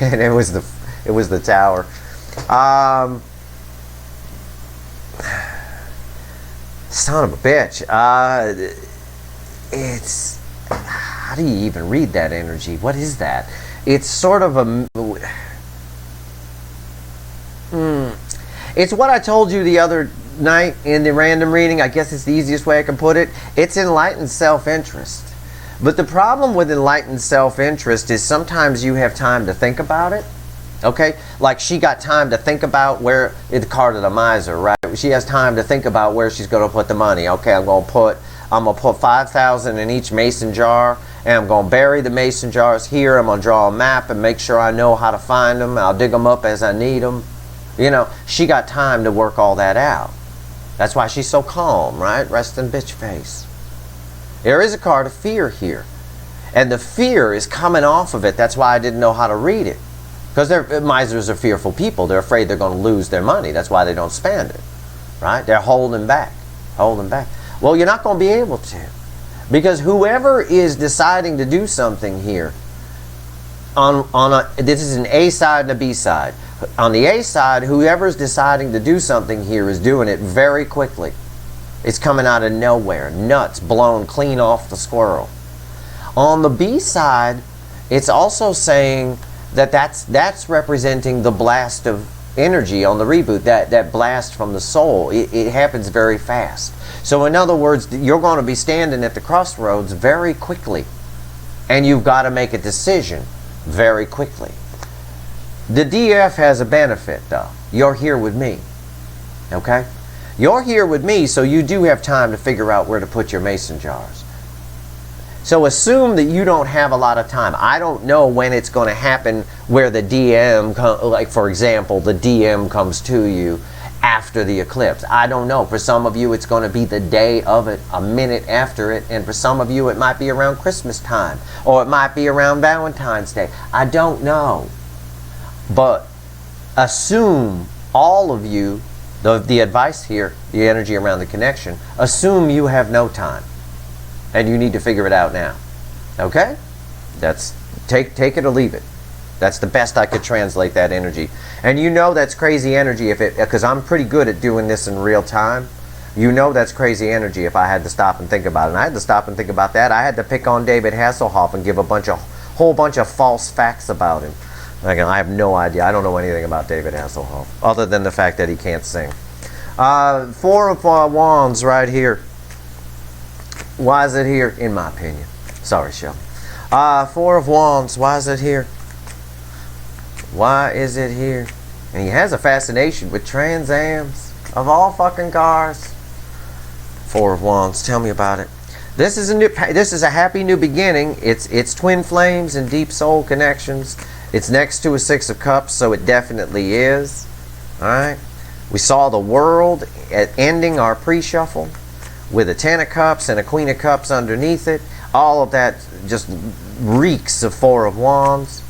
And it was the Tower. Son of a bitch. It's... How do you even read that energy? What is that? It's sort of a... It's what I told you the other night in the random reading. I guess it's the easiest way I can put it. It's enlightened self-interest. But the problem with enlightened self-interest is sometimes you have time to think about it. Okay? Like she got time to think about where... The card of the miser, right? She has time to think about where she's going to put the money. Okay, I'm going to put $5,000 in each mason jar, and I'm going to bury the mason jars here. I'm going to draw a map and make sure I know how to find them. I'll dig them up as I need them. You know, she got time to work all that out. That's why she's so calm, right? Resting bitch face. There is a card of fear here. And the fear is coming off of it. That's why I didn't know how to read it. Because misers are fearful people. They're afraid they're going to lose their money. That's why they don't spend it. Right? They're holding back. Holding back. Well, you're not going to be able to. Because whoever is deciding to do something here, this is an A side and a B side. On the A side, whoever's deciding to do something here is doing it very quickly. It's coming out of nowhere, nuts blown clean off the squirrel. On the B side, it's also saying that that's representing the blast of energy on the reboot, that blast from the soul. It happens very fast. So in other words, you're going to be standing at the crossroads very quickly, and you've got to make a decision very quickly. The DF has a benefit though. You're here with me, okay? You're here with me, so you do have time to figure out where to put your mason jars. So assume that you don't have a lot of time. I don't know when it's going to happen where the DM, like for example, the DM comes to you after the eclipse. I don't know. For some of you, it's going to be the day of it, a minute after it, and for some of you, it might be around Christmas time, or it might be around Valentine's Day. I don't know. But assume, all of you, the advice here, the energy around the connection, assume you have no time. And you need to figure it out now. Okay? That's, take it or leave it. That's the best I could translate that energy. And you know that's crazy energy if it, because I'm pretty good at doing this in real time. You know that's crazy energy if I had to stop and think about it. And I had to stop and think about that. I had to pick on David Hasselhoff and give a whole bunch of false facts about him. Again, I have no idea. I don't know anything about David Hasselhoff, other than the fact that he can't sing. Four of Wands right here. Why is it here? In my opinion. Sorry, Shelby. Four of Wands. Why is it here? Why is it here? And he has a fascination with Trans Ams. Of all fucking cars. Four of Wands. Tell me about it. This is a happy new beginning. It's twin flames and deep soul connections. It's next to a Six of Cups, so it definitely is. Alright? We saw the World at ending our pre-shuffle with a Ten of Cups and a Queen of Cups underneath it. All of that just reeks of Four of Wands.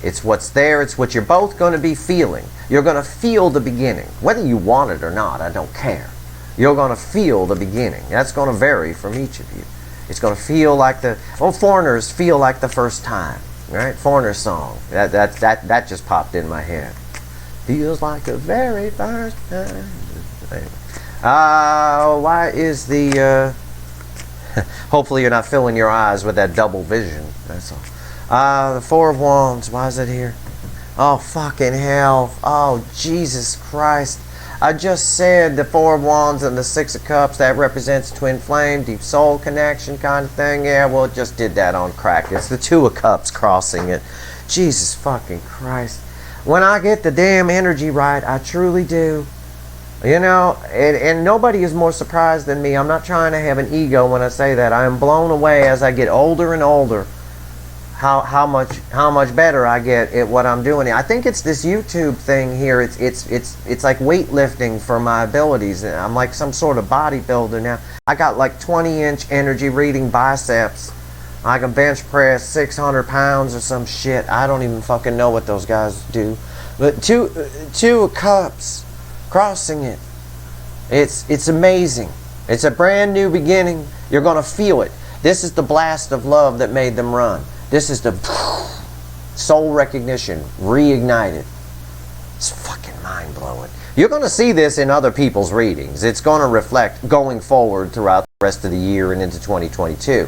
It's what's there. It's what you're both going to be feeling. You're going to feel the beginning. Whether you want it or not, I don't care. You're going to feel the beginning. That's going to vary from each of you. It's going to feel like foreigners feel like the first time. Right? Foreigner song. That just popped in my head. Feels like the very first time. Why is the... hopefully you're not filling your eyes with that double vision. That's all. The Four of Wands. Why is it here? Oh, fucking hell. Oh, Jesus Christ. I just said the Four of Wands and the Six of Cups, that represents twin flame, deep soul connection kind of thing. Yeah, well, it just did that on crack. It's the Two of Cups crossing it. Jesus fucking Christ. When I get the damn energy right, I truly do. You know, and nobody is more surprised than me. I'm not trying to have an ego when I say that. I am blown away as I get older and older how much better I get at what I'm doing. I think it's this YouTube thing here. It's like weightlifting for my abilities. I'm like some sort of bodybuilder now. I got like 20-inch energy reading biceps. I can bench press 600 pounds or some shit. I don't even fucking know what those guys do. But two of Cups crossing it. It's amazing. It's a brand new beginning. You're gonna feel it. This is the blast of love that made them run. This is the soul recognition reignited. It's fucking mind-blowing. You're going to see this in other people's readings. It's going to reflect going forward throughout the rest of the year and into 2022.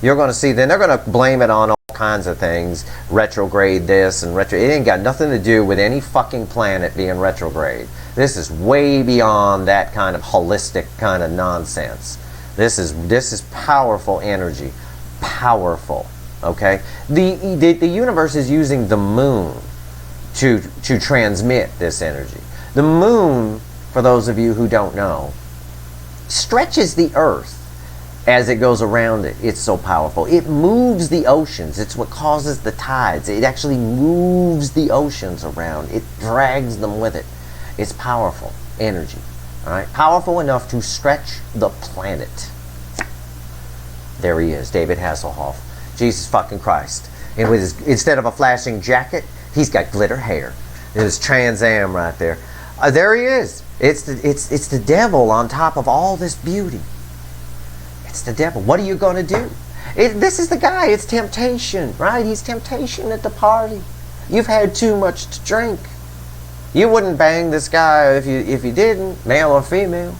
You're going to see, then they're going to blame it on all kinds of things. Retrograde this and it ain't got nothing to do with any fucking planet being retrograde. This is way beyond that kind of holistic kind of nonsense. This is powerful energy. Powerful. Okay, the universe is using the moon to transmit this energy. The moon, for those of you who don't know, stretches the earth as it goes around it. It's so powerful. It moves the oceans. It's what causes the tides. It actually moves the oceans around. It drags them with it. It's powerful energy. All right, powerful enough to stretch the planet. There he is, David Hasselhoff. Jesus fucking Christ. And with his, instead of a flashing jacket, he's got glitter hair. There's Trans Am right there. There he is. It's the devil on top of all this beauty. It's the devil. What are you going to do? This is the guy. It's temptation, right? He's temptation at the party. You've had too much to drink. You wouldn't bang this guy if you didn't, male or female.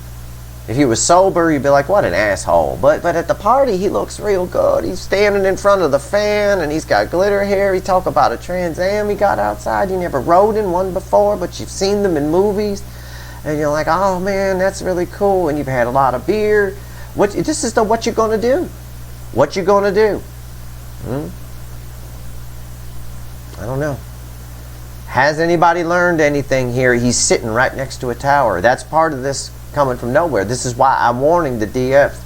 If he was sober, you'd be like, what an asshole. But at the party, he looks real good. He's standing in front of the fan, and he's got glitter hair. He talk about a Trans Am he got outside. You never rode in one before, but you've seen them in movies. And you're like, oh, man, that's really cool. And you've had a lot of beer. This is what you're going to do. What you going to do? I don't know. Has anybody learned anything here? He's sitting right next to a tower. That's part of this coming from nowhere. This is why I'm warning the DF.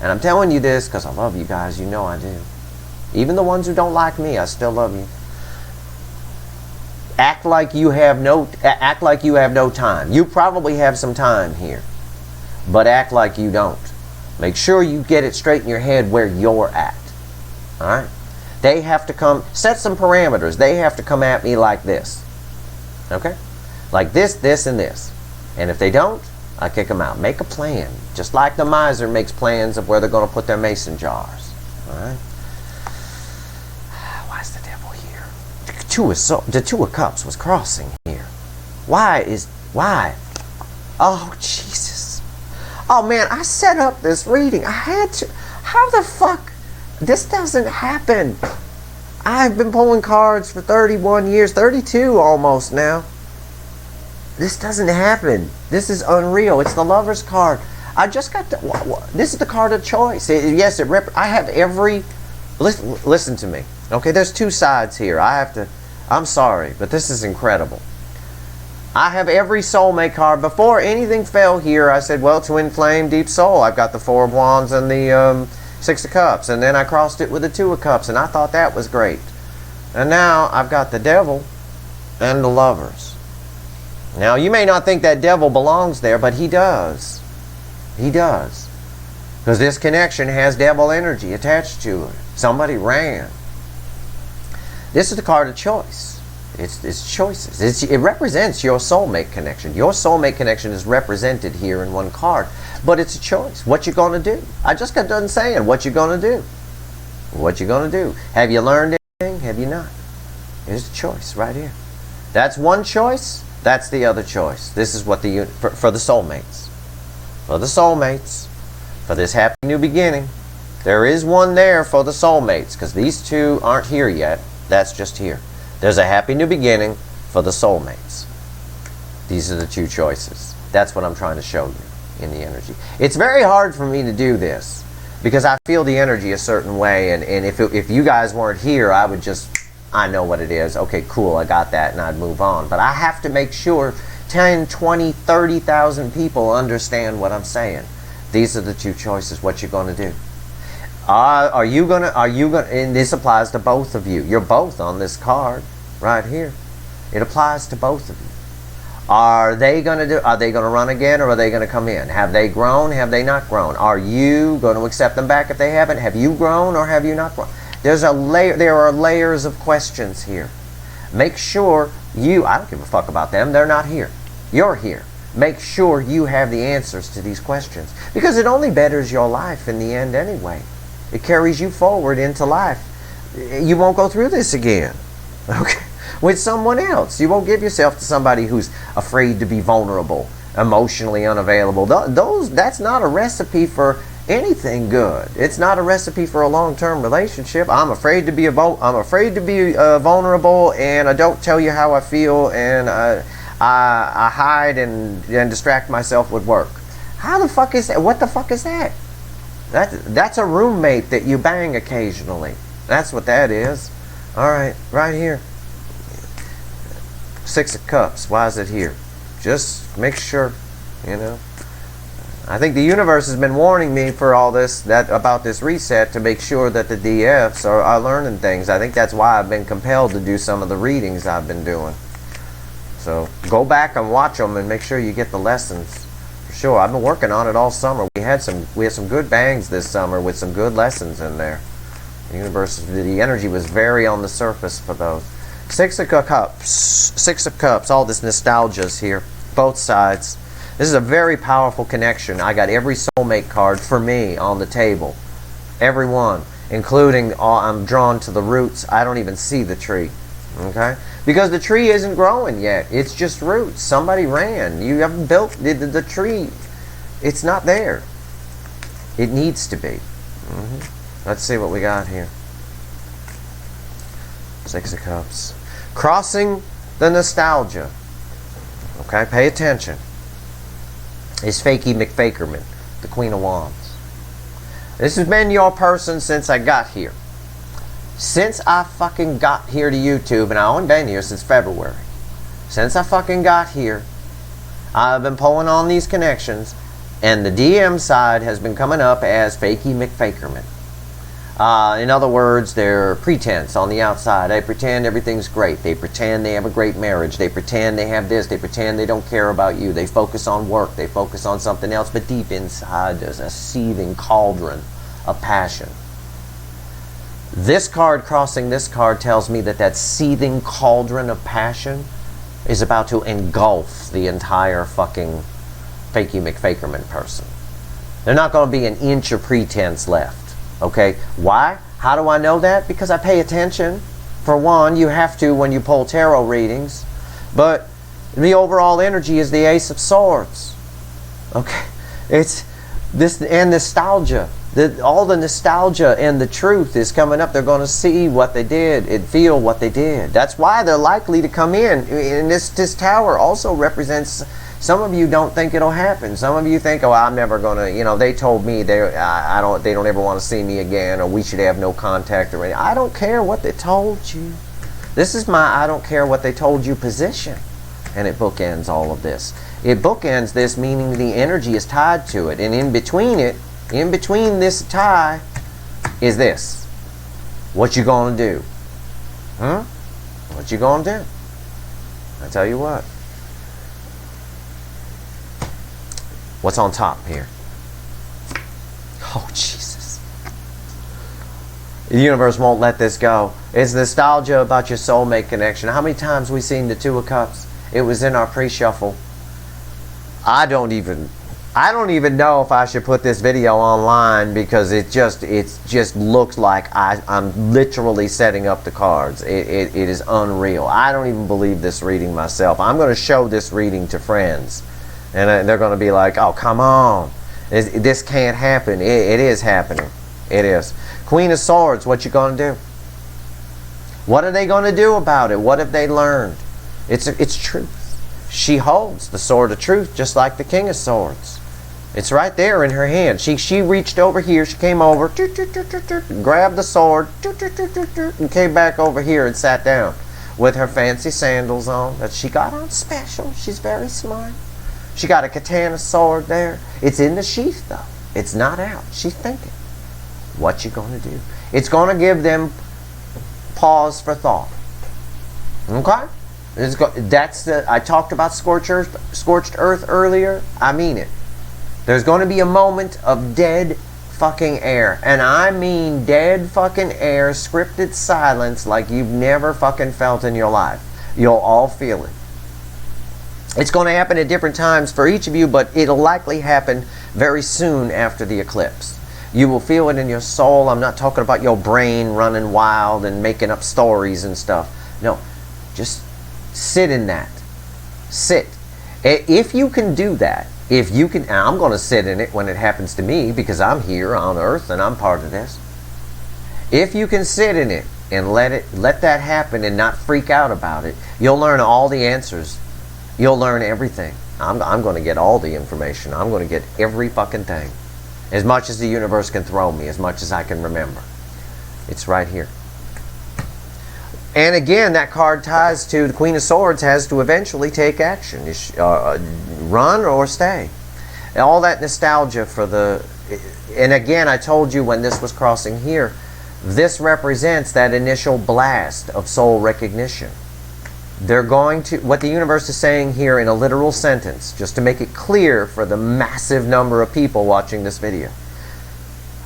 And I'm telling you this because I love you guys. You know I do. Even the ones who don't like me, I still love you. Act like you have no time. You probably have some time here. But act like you don't. Make sure you get it straight in your head where you're at. Alright? They have to come, set some parameters. They have to come at me like this. Okay? Like this, this, and this. And if they don't, I kick them out. Make a plan. Just like the miser makes plans of where they're going to put their mason jars. Alright? Why is the devil here? The Two of Cups was crossing here. Why? Oh, Jesus. Oh, man, I set up this reading. I had to. How the fuck? This doesn't happen. I've been pulling cards for 31 years, 32 almost now. This doesn't happen. This is unreal. It's the Lover's card. I just got the, this is the card of choice. I have every, listen to me. Okay, there's two sides here. I'm sorry, but this is incredible. I have every soulmate card. Before anything fell here, I said, well, Twin Flame, Deep Soul. I've got the Four of Wands and the Six of Cups. And then I crossed it with the Two of Cups, and I thought that was great. And now I've got the Devil and the Lovers. Now, you may not think that devil belongs there, but he does. He does. Because this connection has devil energy attached to it. Somebody ran. This is the card of choice. It's choices. It represents your soulmate connection. Your soulmate connection is represented here in one card. But it's a choice. What you going to do? I just got done saying, what you going to do? What you going to do? Have you learned anything? Have you not? Here's the choice right here. That's one choice. That's the other choice. This is what for the soulmates. For the soulmates. For this happy new beginning. There is one there for the soulmates. Because these two aren't here yet. That's just here. There's a happy new beginning for the soulmates. These are the two choices. That's what I'm trying to show you in the energy. It's very hard for me to do this. Because I feel the energy a certain way. And if you guys weren't here, I would just... I know what it is. Okay, cool, I got that, and I'd move on. But I have to make sure 10, 20, 30,000 people understand what I'm saying. These are the two choices. What you're going to do. Are you gonna, and this applies to both of you. You're both on this card right here. It applies to both of you. Are they going to run again, or are they going to come in? Have they grown? Have they not grown? Are you going to accept them back if they haven't? Have you grown, or have you not grown? There are layers of questions here. Make sure I don't give a fuck about them. They're not here. You're here. Make sure you have the answers to these questions. Because it only betters your life in the end anyway. It carries you forward into life. You won't go through this again. Okay? With someone else. You won't give yourself to somebody who's afraid to be vulnerable, emotionally unavailable. That's not a recipe for anything good. It's not a recipe for a long-term relationship. I'm afraid to be vulnerable, and I don't tell you how I feel, and I hide and distract myself with work. How the fuck is that? What the fuck is that? That's a roommate that you bang occasionally. That's what that is. All right, right here. Six of Cups. Why is it here? Just make sure, you know. I think the universe has been warning me for all this, about this reset, to make sure that the DFs are learning things. I think that's why I've been compelled to do some of the readings I've been doing. So go back and watch them and make sure you get the lessons. For sure, I've been working on it all summer. We had some good bangs this summer with some good lessons in there. The universe, the energy was very on the surface for those. Six of Cups. All this nostalgia's here, both sides. This is a very powerful connection. I got every soulmate card for me on the table. Every one. including I'm drawn to the roots. I don't even see the tree. Okay? Because the tree isn't growing yet. It's just roots. Somebody ran. You haven't built the tree. It's not there. It needs to be. Let's see what we got here. 6 of Cups. Crossing the nostalgia. Okay, pay attention. Is Fakey McFakerman, the Queen of Wands. This has been your person since I got here. Since I fucking got here to YouTube, and I only been here since February. Since I fucking got here, I've been pulling on these connections, and the DM side has been coming up as Fakey McFakerman. In other words, they're pretense on the outside. They pretend everything's great. They pretend they have a great marriage. They pretend they have this. They pretend they don't care about you. They focus on work. They focus on something else. But deep inside, there's a seething cauldron of passion. This card crossing this card tells me that that seething cauldron of passion is about to engulf the entire fucking Fakey McFakerman person. There's not going to be an inch of pretense left. Okay, why? How do I know that? Because I pay attention. For one, you have to when you pull tarot readings. But the overall energy is the Ace of Swords. Okay, it's this and nostalgia. All the nostalgia and the truth is coming up. They're going to see what they did and feel what they did. That's why they're likely to come in. And this tower also represents. Some of you don't think it'll happen. Some of you think, oh, I'm never gonna. You know, they told me they don't ever want to see me again, or we should have no contact or anything. I don't care what they told you. This is my I don't care what they told you position, and it bookends all of this. It bookends this, meaning the energy is tied to it, and in between this tie, is this. What you gonna do? What you gonna do? I tell you what. What's on top here? Oh, Jesus. The universe won't let this go. It's nostalgia about your soulmate connection. How many times we seen the 2 of Cups? It was in our pre-shuffle. I don't even know if I should put this video online because it just looks like I'm literally setting up the cards. It is unreal. I don't even believe this reading myself. I'm going to show this reading to friends. And they're going to be like, oh, come on. This can't happen. It is happening. It is. Queen of Swords, what you going to do? What are they going to do about it? What have they learned? It's truth. She holds the sword of truth just like the King of Swords. It's right there in her hand. She reached over here. She came over, grabbed the sword, and came back over here and sat down with her fancy sandals on that she got on special. She's very smart. She got a katana sword there. It's in the sheath, though. It's not out. She's thinking, what you going to do? It's going to give them pause for thought. Okay? I talked about scorched earth earlier. I mean it. There's going to be a moment of dead fucking air. And I mean dead fucking air, scripted silence like you've never fucking felt in your life. You'll all feel it. It's going to happen at different times for each of you, but it'll likely happen very soon after the eclipse. You will feel it in your soul. I'm not talking about your brain running wild and making up stories and stuff. No, just sit in that. Sit. If you can do that, and I'm going to sit in it when it happens to me because I'm here on earth and I'm part of this. If you can sit in it and let that happen and not freak out about it, you'll learn all the answers. You'll learn everything. I'm going to get all the information. I'm going to get every fucking thing. As much as the universe can throw me, as much as I can remember. It's right here. And again, that card ties to the Queen of Swords has to eventually take action. Run or stay. All that nostalgia for the... And again, I told you when this was crossing here, this represents that initial blast of soul recognition. They're going to, what the universe is saying here in a literal sentence, just to make it clear for the massive number of people watching this video.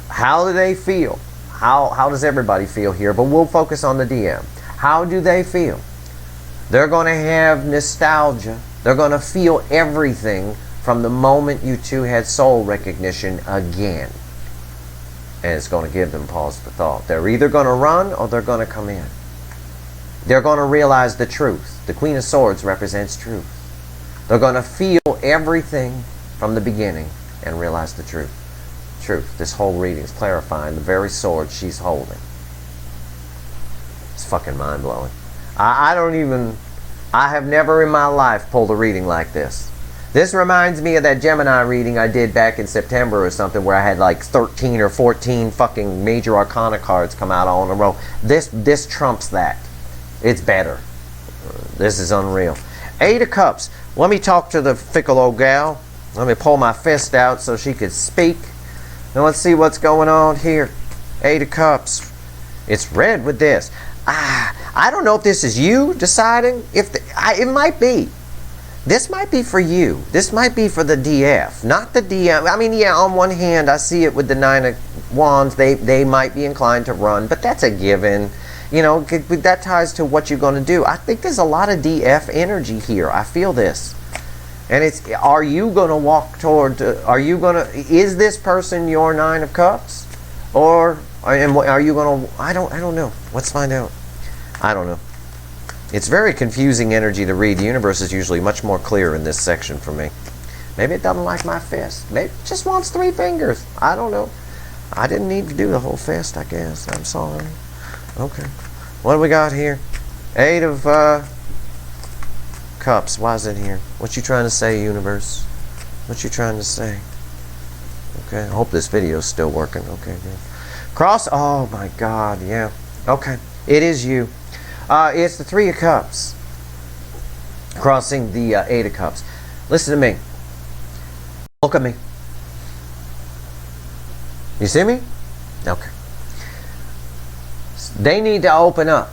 How do they feel? How does everybody feel here? But we'll focus on the DM. How do they feel? They're going to have nostalgia. They're going to feel everything from the moment you two had soul recognition again. And it's going to give them pause for thought. They're either going to run or they're going to come in. They're going to realize the truth. The Queen of Swords represents truth. They're going to feel everything from the beginning and realize the truth. This whole reading is clarifying the very sword she's holding. It's fucking mind-blowing. I have never in my life pulled a reading like this. This reminds me of that Gemini reading I did back in September or something, where I had like 13 or 14 fucking major arcana cards come out all in a row. This trumps that. It's better. This is unreal. 8 of Cups. Let me talk to the fickle old gal. Let me pull my fist out so she could speak. Now let's see what's going on here. 8 of Cups. It's red with this. I don't know if this is you deciding. It might be. This might be for you. This might be for the DF, not the DM. I mean, yeah, on one hand, I see it with the 9 of Wands. They might be inclined to run, but that's a given. You know, that ties to what you're going to do. I think there's a lot of DF energy here. I feel this. And it's, are you going to walk toward, is this person your 9 of Cups? Or are you going to, I don't know. Let's find out. I don't know. It's very confusing energy to read. The universe is usually much more clear in this section for me. Maybe it doesn't like my fist. Maybe it just wants 3 fingers. I don't know. I didn't need to do the whole fist, I guess. I'm sorry. Okay. What do we got here? 8 of Cups. Why is it here? What you trying to say, universe? What you trying to say? Okay. I hope this video's still working. Okay, good. Cross. Oh my God. Yeah. Okay. It is you. It's the 3 of Cups. Crossing the 8 of Cups. Listen to me. Look at me. You see me? Okay. They need to open up.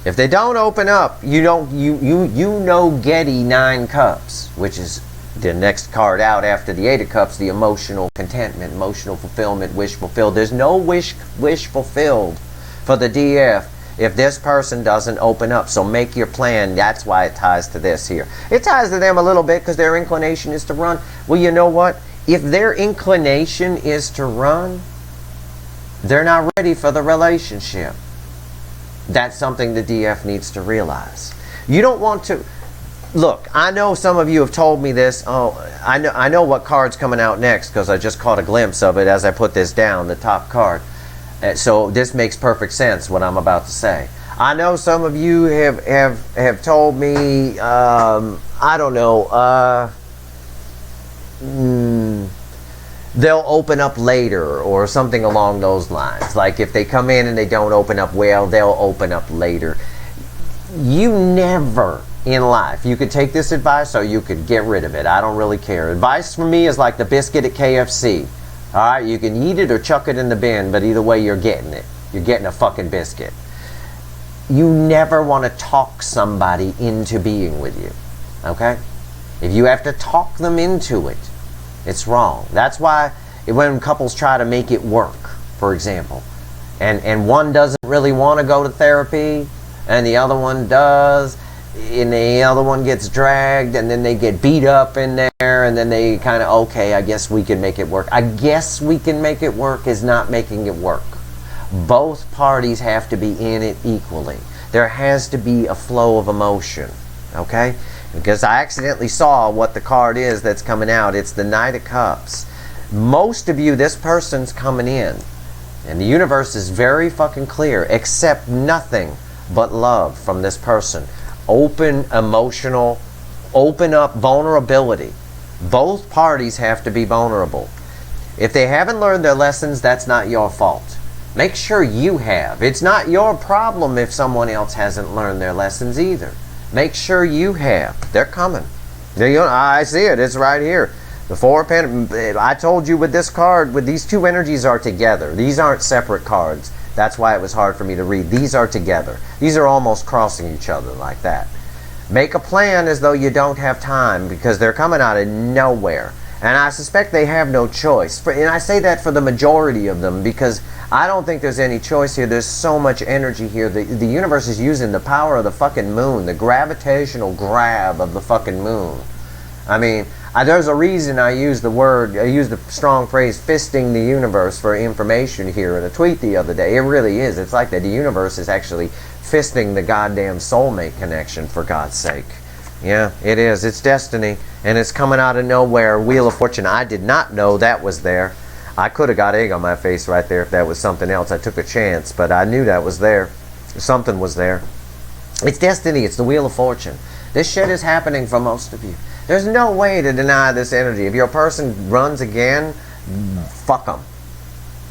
If they don't open up, you know Getty 9 Cups, which is the next card out after the 8 of Cups, the emotional contentment, emotional fulfillment, wish fulfilled. There's no wish fulfilled for the DF if this person doesn't open up. So make your plan. That's why it ties to this here. It ties to them a little bit because their inclination is to run. Well, you know what? If their inclination is to run, they're not ready for the relationship. That's something the DF needs to realize. You don't want to... Look, I know some of you have told me this. Oh, I know what card's coming out next because I just caught a glimpse of it as I put this down, the top card. So this makes perfect sense, what I'm about to say. I know some of you have told me, I don't know, they'll open up later or something along those lines. Like if they come in and they don't open up well, they'll open up later. You never in life, you could take this advice or you could get rid of it. I don't really care. Advice from me is like the biscuit at KFC. Alright, you can eat it or chuck it in the bin, but either way you're getting it. You're getting a fucking biscuit. You never want to talk somebody into being with you. Okay? If you have to talk them into it, it's wrong. That's why when couples try to make it work, for example, and one doesn't really want to go to therapy, and the other one does, and the other one gets dragged, and then they get beat up in there, and then they kind of, okay, I guess we can make it work. I guess we can make it work is not making it work. Both parties have to be in it equally. There has to be a flow of emotion, okay? Because I accidentally saw what the card is that's coming out. It's the Knight of Cups. Most of you, this person's coming in, and the universe is very fucking clear. Accept nothing but love from this person. Open, emotional, open up, vulnerability. Both parties have to be vulnerable. If they haven't learned their lessons, that's not your fault. Make sure you have. It's not your problem if someone else hasn't learned their lessons either. Make sure you have. They're coming. I see it. It's right here. The 4 of Pentacles. I told you with this card, with these 2 energies are together. These aren't separate cards. That's why it was hard for me to read. These are together. These are almost crossing each other like that. Make a plan as though you don't have time because they're coming out of nowhere. And I suspect they have no choice. And I say that for the majority of them because I don't think there's any choice here. There's so much energy here. The universe is using the power of the fucking moon, the gravitational grab of the fucking moon. I mean, There's a reason I use the strong phrase fisting the universe for information here in a tweet the other day. It really is. It's like that the universe is actually fisting the goddamn soulmate connection, for God's sake. Yeah, it is. It's destiny, and it's coming out of nowhere. Wheel of Fortune. I did not know that was there. I could have got egg on my face right there if that was something else. I took a chance, but I knew that was there. Something was there. It's destiny. It's the Wheel of Fortune. This shit is happening for most of you. There's no way to deny this energy. If your person runs again, fuck them.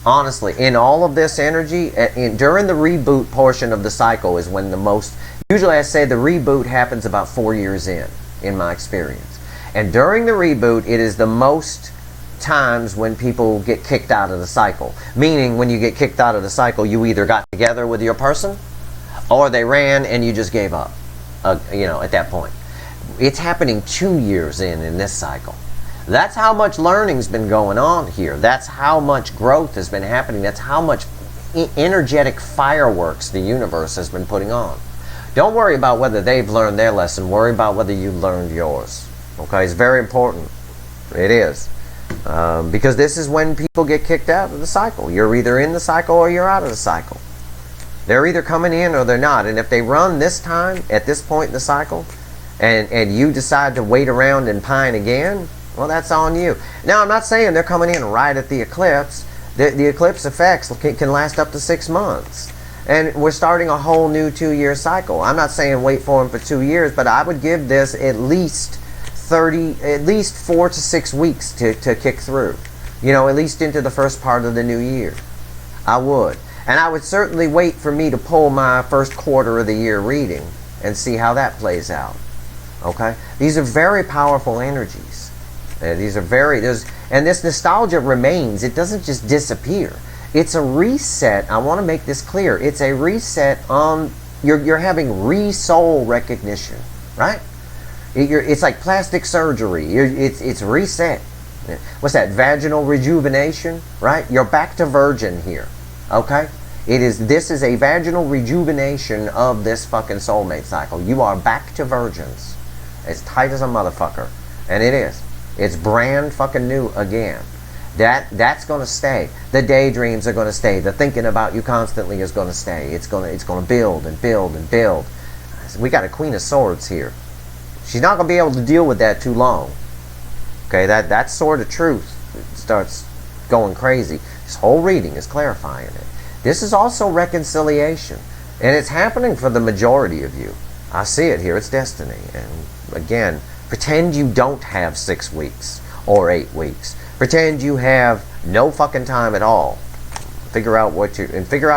Honestly, in all of this energy, during the reboot portion of the cycle is when the most, usually I say the reboot happens about 4 years in my experience. And during the reboot, it is the most times when people get kicked out of the cycle. Meaning, when you get kicked out of the cycle, you either got together with your person, or they ran and you just gave up, at that point. It's happening 2 years in this cycle. That's how much learning's been going on here. That's how much growth has been happening. That's how much energetic fireworks the universe has been putting on. Don't worry about whether they've learned their lesson. Worry about whether you learned yours. Okay, it's very important. It is. Because this is when people get kicked out of the cycle. You're either in the cycle or you're out of the cycle. They're either coming in or they're not. And if they run this time, at this point in the cycle, and you decide to wait around and pine again, well, that's on you. Now, I'm not saying they're coming in right at the eclipse. The eclipse effects can last up to 6 months. And we're starting a whole new 2-year cycle. I'm not saying wait for them for 2 years, but I would give this at least 4 to 6 weeks to kick through. At least into the first part of the new year. I would. And I would certainly wait for me to pull my first quarter of the year reading and see how that plays out. Okay? These are very powerful energies. And this nostalgia remains. It doesn't just disappear. It's a reset. I want to make this clear. It's a reset on, you're having re-soul recognition, right? It's like plastic surgery. It's reset. What's that? Vaginal rejuvenation, right? You're back to virgin here, okay? This is a vaginal rejuvenation of this fucking soulmate cycle. You are back to virgins. As tight as a motherfucker. And it is. It's brand fucking new again. That's going to stay. The daydreams are going to stay. The thinking about you constantly is going to stay. It's going to build and build and build. We got a Queen of Swords here. She's not going to be able to deal with that too long. Okay, that sword of truth starts going crazy. This whole reading is clarifying it. This is also reconciliation. And it's happening for the majority of you. I see it here. It's destiny. And again, pretend you don't have 6 weeks or 8 weeks. Pretend you have no fucking time at all. Figure out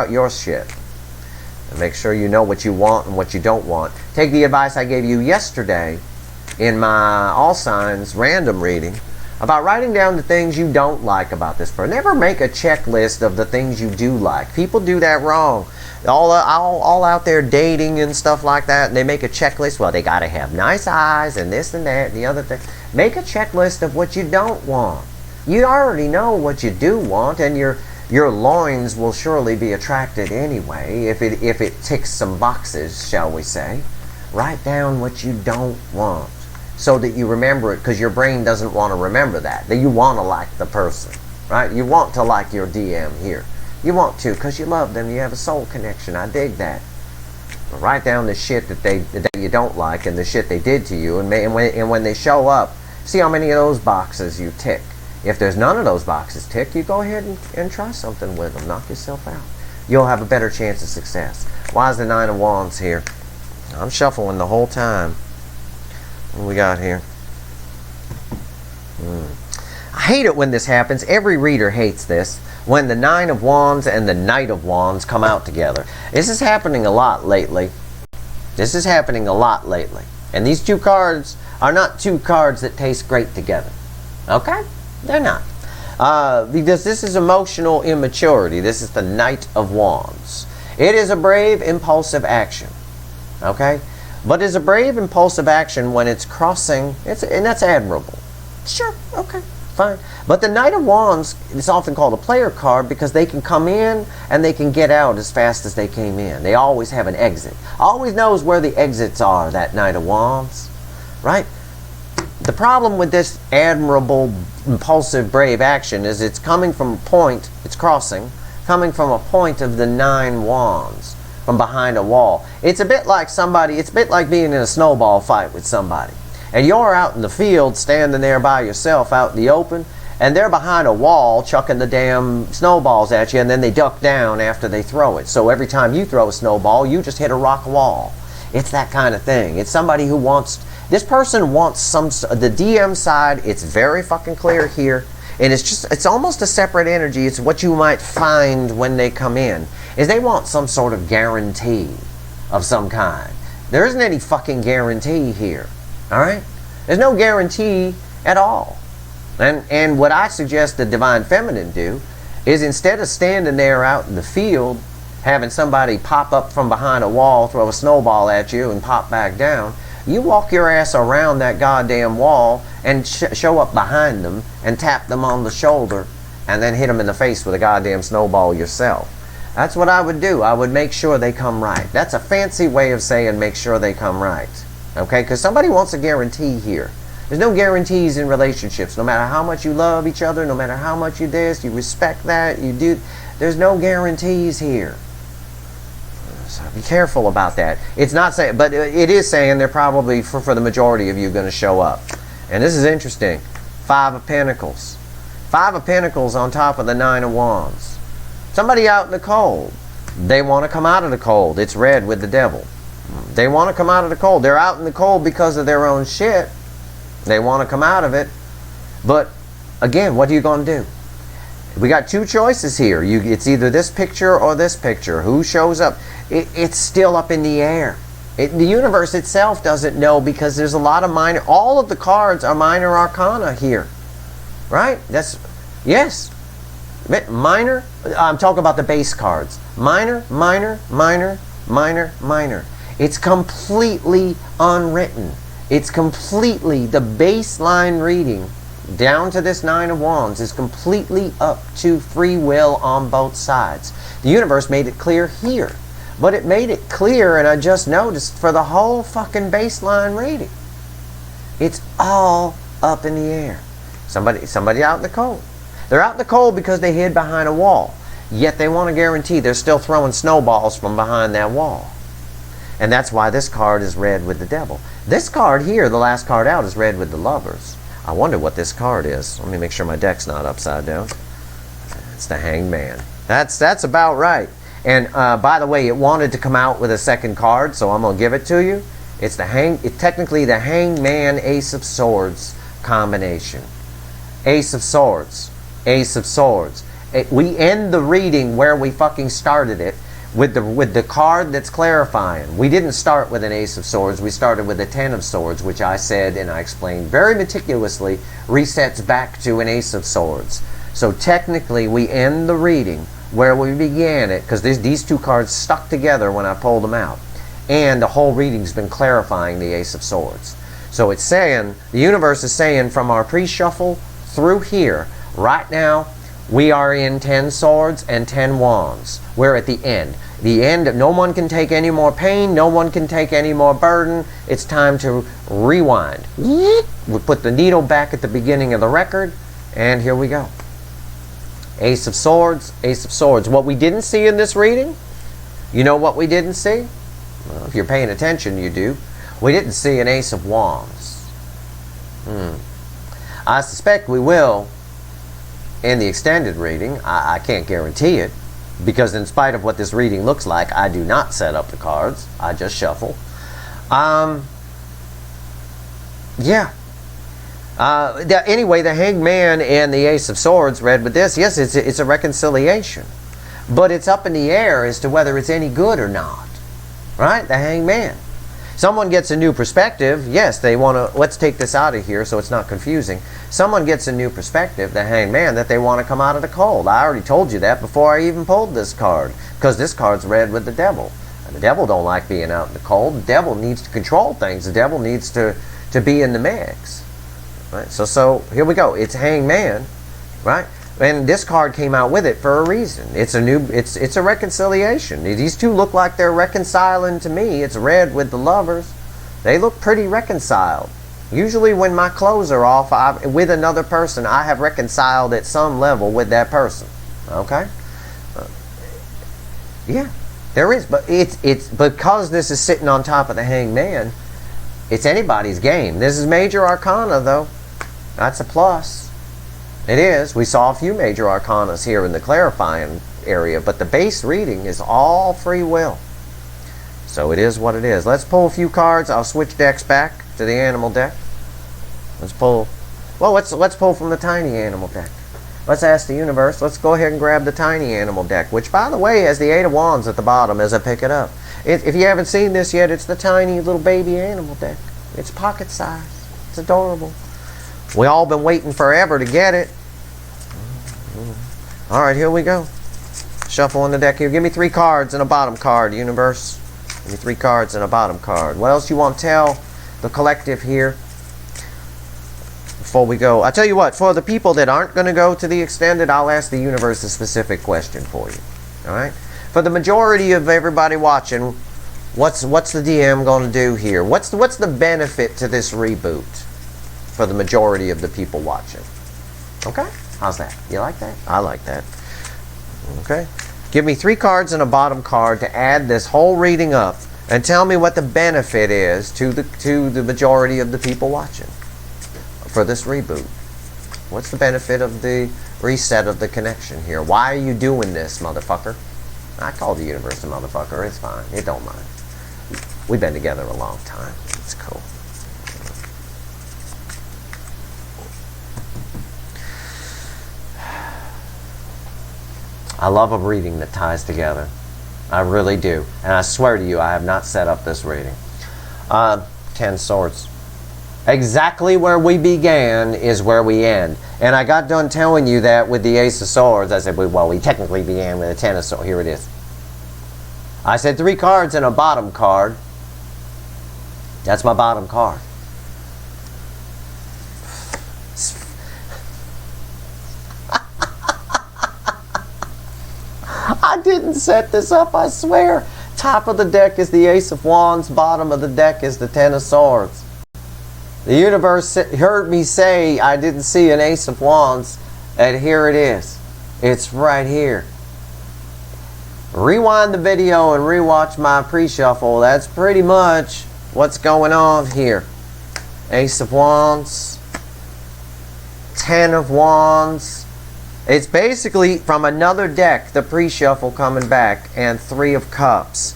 your shit. And make sure you know what you want and what you don't want. Take the advice I gave you yesterday in my All Signs random reading about writing down the things you don't like about this person. Never make a checklist of the things you do like. People do that wrong. All out there dating and stuff like that, and they make a checklist. Well, they got to have nice eyes and this and that and the other thing. Make a checklist of what you don't want. You already know what you do want, and your loins will surely be attracted anyway if it ticks some boxes, shall we say. Write down what you don't want so that you remember it, because your brain doesn't want to remember that you want to like the person, right? You want to like your DM here. You want to because you love them. You have a soul connection. I dig that. But write down the shit that you don't like and the shit they did to you, and when they show up, see how many of those boxes you tick. If there's none of those boxes ticked, you go ahead and try something with them. Knock yourself out. You'll have a better chance of success. Why is the 9 of Wands here? I'm shuffling the whole time. What do we got here? I hate it when this happens. Every reader hates this. When the 9 of Wands and the Knight of Wands come out together. This is happening a lot lately. And these two cards are not two cards that taste great together. Okay? They're not. Because this is emotional immaturity. This is the Knight of Wands. It is a brave, impulsive action. Okay? But it's a brave, impulsive action when it's crossing, and that's admirable. Sure, okay, fine. But the Knight of Wands is often called a player card because they can come in and they can get out as fast as they came in. They always have an exit. Always knows where the exits are, that Knight of Wands. Right? The problem with this admirable, impulsive, brave action is it's coming from a point, it's crossing, coming from a point of the 9 wands, from behind a wall. It's a bit like being in a snowball fight with somebody. And you're out in the field, standing there by yourself out in the open, and they're behind a wall chucking the damn snowballs at you, and then they duck down after they throw it. So every time you throw a snowball, you just hit a rock wall. It's that kind of thing. It's somebody who wants, this person wants the DM side, it's very fucking clear here, and it's almost a separate energy. It's what you might find when they come in, is they want some sort of guarantee of some kind. There isn't any fucking guarantee here, alright? There's no guarantee at all. And what I suggest the Divine Feminine do is, instead of standing there out in the field, having somebody pop up from behind a wall, throw a snowball at you, and pop back down, you walk your ass around that goddamn wall and show up behind them and tap them on the shoulder and then hit them in the face with a goddamn snowball yourself. That's what I would do. I would make sure they come right. That's a fancy way of saying make sure they come right. Okay? Because somebody wants a guarantee here. There's no guarantees in relationships. No matter how much you love each other, no matter how much you this, you respect that, you do. There's no guarantees here. So be careful about that. It's not saying, but it is saying they're probably, for the majority of you, going to show up. And this is interesting. 5 of Pentacles. 5 of Pentacles on top of the 9 of Wands. Somebody out in the cold. They want to come out of the cold. It's red with the devil. They want to come out of the cold. They're out in the cold because of their own shit. They want to come out of it. But again, what are you going to do? We got 2 choices here. It's either this picture or this picture. Who shows up? It's still up in the air. The universe itself doesn't know, because there's a lot of minor. All of the cards are minor arcana here, right? Yes. Minor. I'm talking about the base cards. Minor, minor, minor, minor, minor. It's completely unwritten. It's completely, the baseline reading down to this 9 of Wands is completely up to free will on both sides. The universe made it clear here, but it made it clear, and I just noticed, for the whole fucking baseline reading. It's all up in the air. Somebody out in the cold. They're out in the cold because they hid behind a wall, yet they want to guarantee they're still throwing snowballs from behind that wall. And that's why this card is red with the devil. This card here, the last card out, is red with the Lovers. I wonder what this card is. Let me make sure my deck's not upside down. It's the Hanged Man. That's about right. And by the way, it wanted to come out with a second card, so I'm going to give it to you. It's technically the Hanged Man Ace of Swords combination. Ace of Swords. Ace of Swords. We end the reading where we fucking started it, with the card that's clarifying. We didn't start with an Ace of Swords. We started with a 10 of Swords, which I said and I explained very meticulously resets back to an Ace of Swords. So technically we end the reading where we began it, because these 2 cards stuck together when I pulled them out. And the whole reading's been clarifying the Ace of Swords. So it's saying, the universe is saying, from our pre-shuffle through here, right now, we are in 10 swords and 10 wands. We're at the end. The end, no one can take any more pain, no one can take any more burden. It's time to rewind. We put the needle back at the beginning of the record, and here we go. Ace of Swords, Ace of Swords. What we didn't see in this reading, you know what we didn't see? Well, if you're paying attention, you do. We didn't see an Ace of Wands. I suspect we will in the extended reading. I can't guarantee it, because in spite of what this reading looks like, I do not set up the cards. I just shuffle. Anyway, the Hanged Man and the Ace of Swords read with this, yes, it's a reconciliation. But it's up in the air as to whether it's any good or not. Right? The Hanged Man. Someone gets a new perspective. Yes, they want to, let's take this out of here so it's not confusing. Someone gets a new perspective, the Hanged Man, that they want to come out of the cold. I already told you that before I even pulled this card, because this card's red with the devil. And the devil don't like being out in the cold. The devil needs to control things. The devil needs to be in the mix. Right? So here we go. It's Hanged Man, right? And this card came out with it for a reason. It's a reconciliation. These 2 look like they're reconciling to me. It's red with the Lovers. They look pretty reconciled. Usually when my clothes are off with another person, I have reconciled at some level with that person. Okay? Yeah, there is. But it's because this is sitting on top of the Hanged Man, it's anybody's game. This is major arcana, though. That's a plus. It is. We saw a few major arcanas here in the clarifying area, but the base reading is all free will. So it is what it is. Let's pull a few cards. I'll switch decks back to the animal deck. Let's pull. Well, let's pull from the tiny animal deck. Let's ask the universe. Let's go ahead and grab the tiny animal deck, which, by the way, has the Eight of Wands at the bottom as I pick it up. If you haven't seen this yet, it's the tiny little baby animal deck. It's pocket size. It's adorable. We all been waiting forever to get it. All right, here we go. Shuffle in the deck here. Give me 3 cards and a bottom card, universe. Give me 3 cards and a bottom card. What else you want to tell the collective here before we go? I'll tell you what, for the people that aren't going to go to the extended, I'll ask the universe a specific question for you. All right? For the majority of everybody watching, what's the DM going to do here? What's the benefit to this reboot for the majority of the people watching? Okay? How's that? You like that? I like that. Okay? Give me 3 cards and a bottom card to add this whole reading up, and tell me what the benefit is to the majority of the people watching for this reboot. What's the benefit of the reset of the connection here? Why are you doing this, motherfucker? I call the universe a motherfucker. It's fine. It don't mind. We've been together a long time. It's cool. I love a reading that ties together. I really do. And I swear to you, I have not set up this reading. 10 Swords. Exactly where we began is where we end. And I got done telling you that with the Ace of Swords. I said, well, we technically began with a 10 of Swords. Here it is. I said 3 cards and a bottom card. That's my bottom card. I didn't set this up, I swear. Top of the deck is the Ace of Wands. Bottom of the deck is the 10 of Swords. The universe heard me say I didn't see an Ace of Wands, and here it is. It's right here. Rewind the video and rewatch my pre-shuffle. That's pretty much what's going on here. Ace of Wands, 10 of Wands. It's basically from another deck, the pre-shuffle coming back, and 3 of Cups.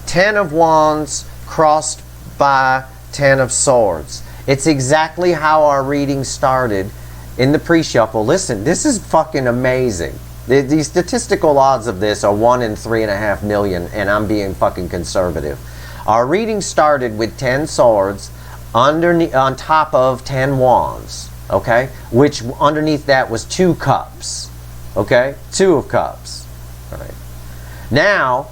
10 of Wands crossed by 10 of Swords. It's exactly how our reading started in the pre-shuffle. Listen, this is fucking amazing. The statistical odds of this are 1 in 3.5 million, and I'm being fucking conservative. Our reading started with 10 Swords on top of 10 Wands. Okay, which underneath that was 2 Cups. Okay, 2 of Cups. All right. Now,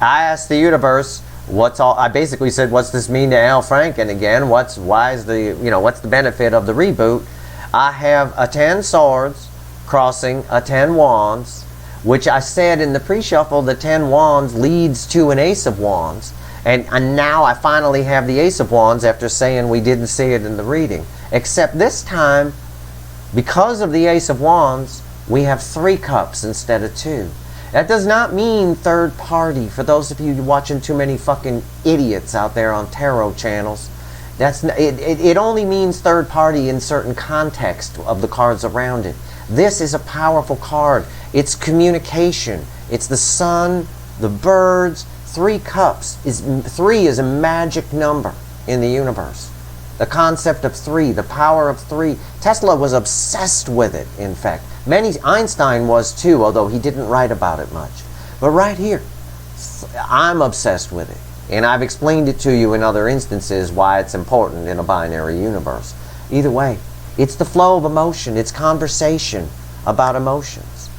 I asked the universe, I basically said, what's this mean to Al Franken again? What's the benefit of the reboot? I have a 10 Swords crossing a 10 Wands, which I said in the pre-shuffle, the 10 Wands leads to an Ace of Wands. And now I finally have the Ace of Wands after saying we didn't see it in the reading. Except this time, because of the Ace of Wands, we have 3 Cups instead of 2. That does not mean third party. For those of you watching too many fucking idiots out there on tarot channels, it only means third party in certain context of the cards around it. This is a powerful card. It's communication. It's the sun, the birds. 3 Cups. 3 is a magic number in the universe. The concept of 3, the power of 3. Tesla was obsessed with it, in fact. Einstein was too, although he didn't write about it much. But right here, I'm obsessed with it. And I've explained it to you in other instances why it's important in a binary universe. Either way, it's the flow of emotion. It's conversation about emotions.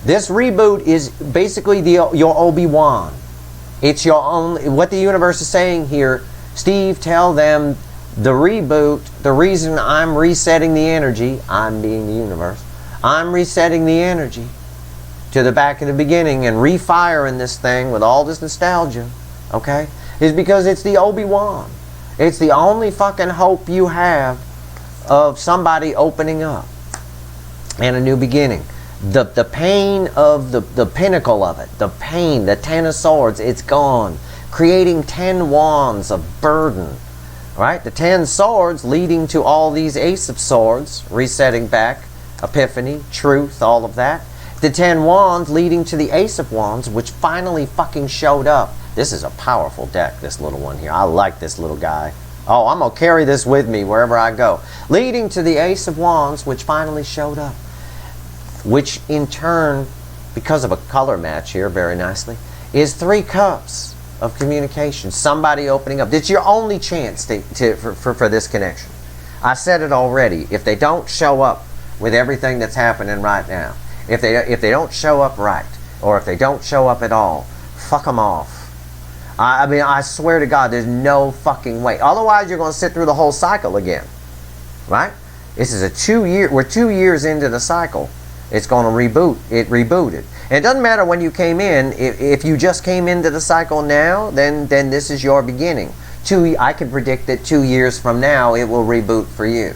This reboot is basically your Obi-Wan. It's your own, what the universe is saying here. Steve, tell them the reboot, the reason I'm resetting the energy, I'm being the universe, I'm resetting the energy to the back of the beginning and refiring this thing with all this nostalgia, okay, is because it's the Obi-Wan. It's the only fucking hope you have of somebody opening up and a new beginning. The pain of the pinnacle of it, the pain, the 10 of swords, it's gone. Creating 10 wands of burden, right? The 10 swords leading to all these ace of swords, resetting back, epiphany, truth, all of that. The 10 wands leading to the ace of wands, which finally fucking showed up. This is a powerful deck, this little one here. I like this little guy. Oh, I'm going to carry this with me wherever I go. Leading to the ace of wands, which finally showed up. Which in turn, because of a color match here very nicely, is 3 cups of communication. Somebody opening up. It's your only chance for this connection. I said it already. If they don't show up with everything that's happening right now, if they don't show up right, or if they don't show up at all, fuck them off. I mean, I swear to God, there's no fucking way. Otherwise, you're going to sit through the whole cycle again. Right? This is a 2-year, we're 2 years into the cycle. It's going to reboot. It rebooted. And it doesn't matter when you came in. If you just came into the cycle now, then this is your beginning. I can predict that 2 years from now, it will reboot for you.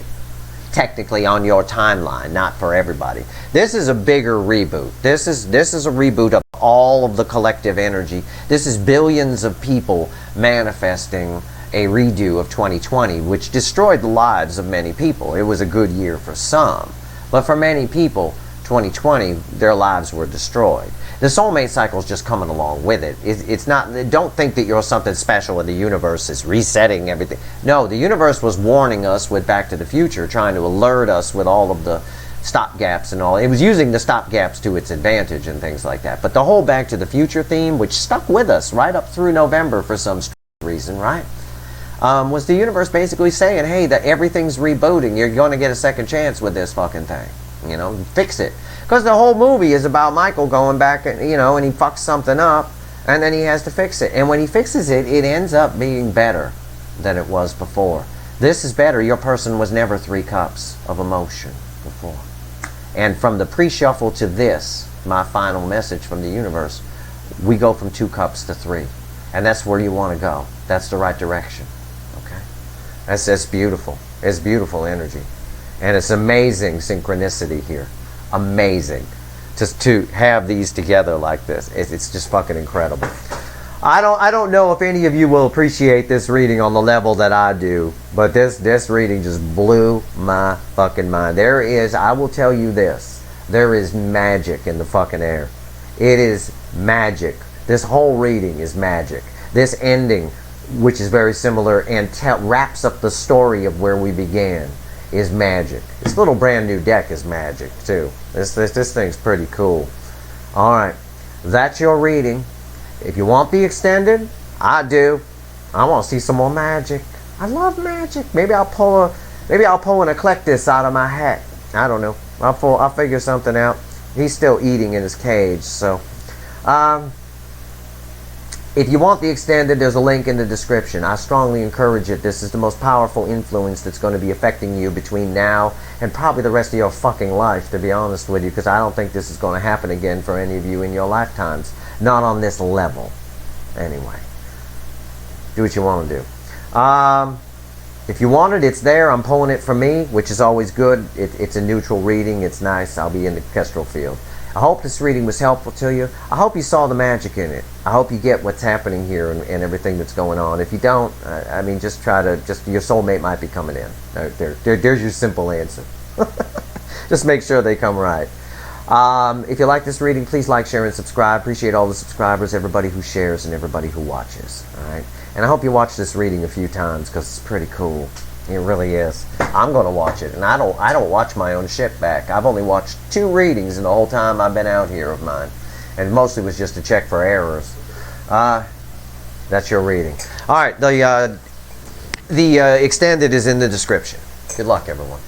Technically on your timeline, not for everybody. This is a bigger reboot. This is a reboot of all of the collective energy. This is billions of people manifesting a redo of 2020, which destroyed the lives of many people. It was a good year for some, but for many people, 2020, their lives were destroyed. The soulmate cycle is just coming along with it. It's not. Don't think that you're something special and the universe is resetting everything. No, the universe was warning us with Back to the Future, trying to alert us with all of the stopgaps and all. It was using the stopgaps to its advantage and things like that. But the whole Back to the Future theme, which stuck with us right up through November for some reason, right? Was the universe basically saying, hey, that everything's rebooting. You're going to get a second chance with this fucking thing. You know, fix it. Because the whole movie is about Michael going back and, you know, and he fucks something up and then he has to fix it. And when he fixes it, it ends up being better than it was before. This is better. Your person was never 3 cups of emotion before. And from the pre-shuffle to this, my final message from the universe, we go from 2 cups to 3. And that's where you want to go. That's the right direction. Okay? That's beautiful. It's beautiful energy. And it's amazing synchronicity here. Amazing. Just to have these together like this. It's just fucking incredible. I don't know if any of you will appreciate this reading on the level that I do, but this reading just blew my fucking mind. There is, I will tell you this, there is magic in the fucking air. It is magic. This whole reading is magic. This ending, which is very similar and wraps up the story of where we began, is magic. This little brand new deck is magic too. This thing's pretty cool. Alright, that's your reading. If you want the extended, I do. I want to see some more magic. I love magic. Maybe I'll pull an Eclipse out of my hat. I don't know. I'll figure something out. He's still eating in his cage, so if you want the extended, there's a link in the description. I strongly encourage it. This is the most powerful influence that's going to be affecting you between now and probably the rest of your fucking life, to be honest with you, because I don't think this is going to happen again for any of you in your lifetimes. Not on this level. Anyway. Do what you want to do. If you want it, it's there. I'm pulling it for me, which is always good. It's a neutral reading. It's nice. I'll be in the Kestrel field. I hope this reading was helpful to you. I hope you saw the magic in it. I hope you get what's happening here and everything that's going on. If you don't, I mean, just try to, your soulmate might be coming in. There's your simple answer. Just make sure they come right. If you like this reading, please like, share, and subscribe. Appreciate all the subscribers, everybody who shares, and everybody who watches. All right? And I hope you watch this reading a few times because it's pretty cool. It really is. I'm going to watch it, and I don't watch my own shit back. I've only watched 2 readings in the whole time I've been out here of mine, and mostly was just to check for errors. That's your reading. All right, the extended is in the description. Good luck, everyone.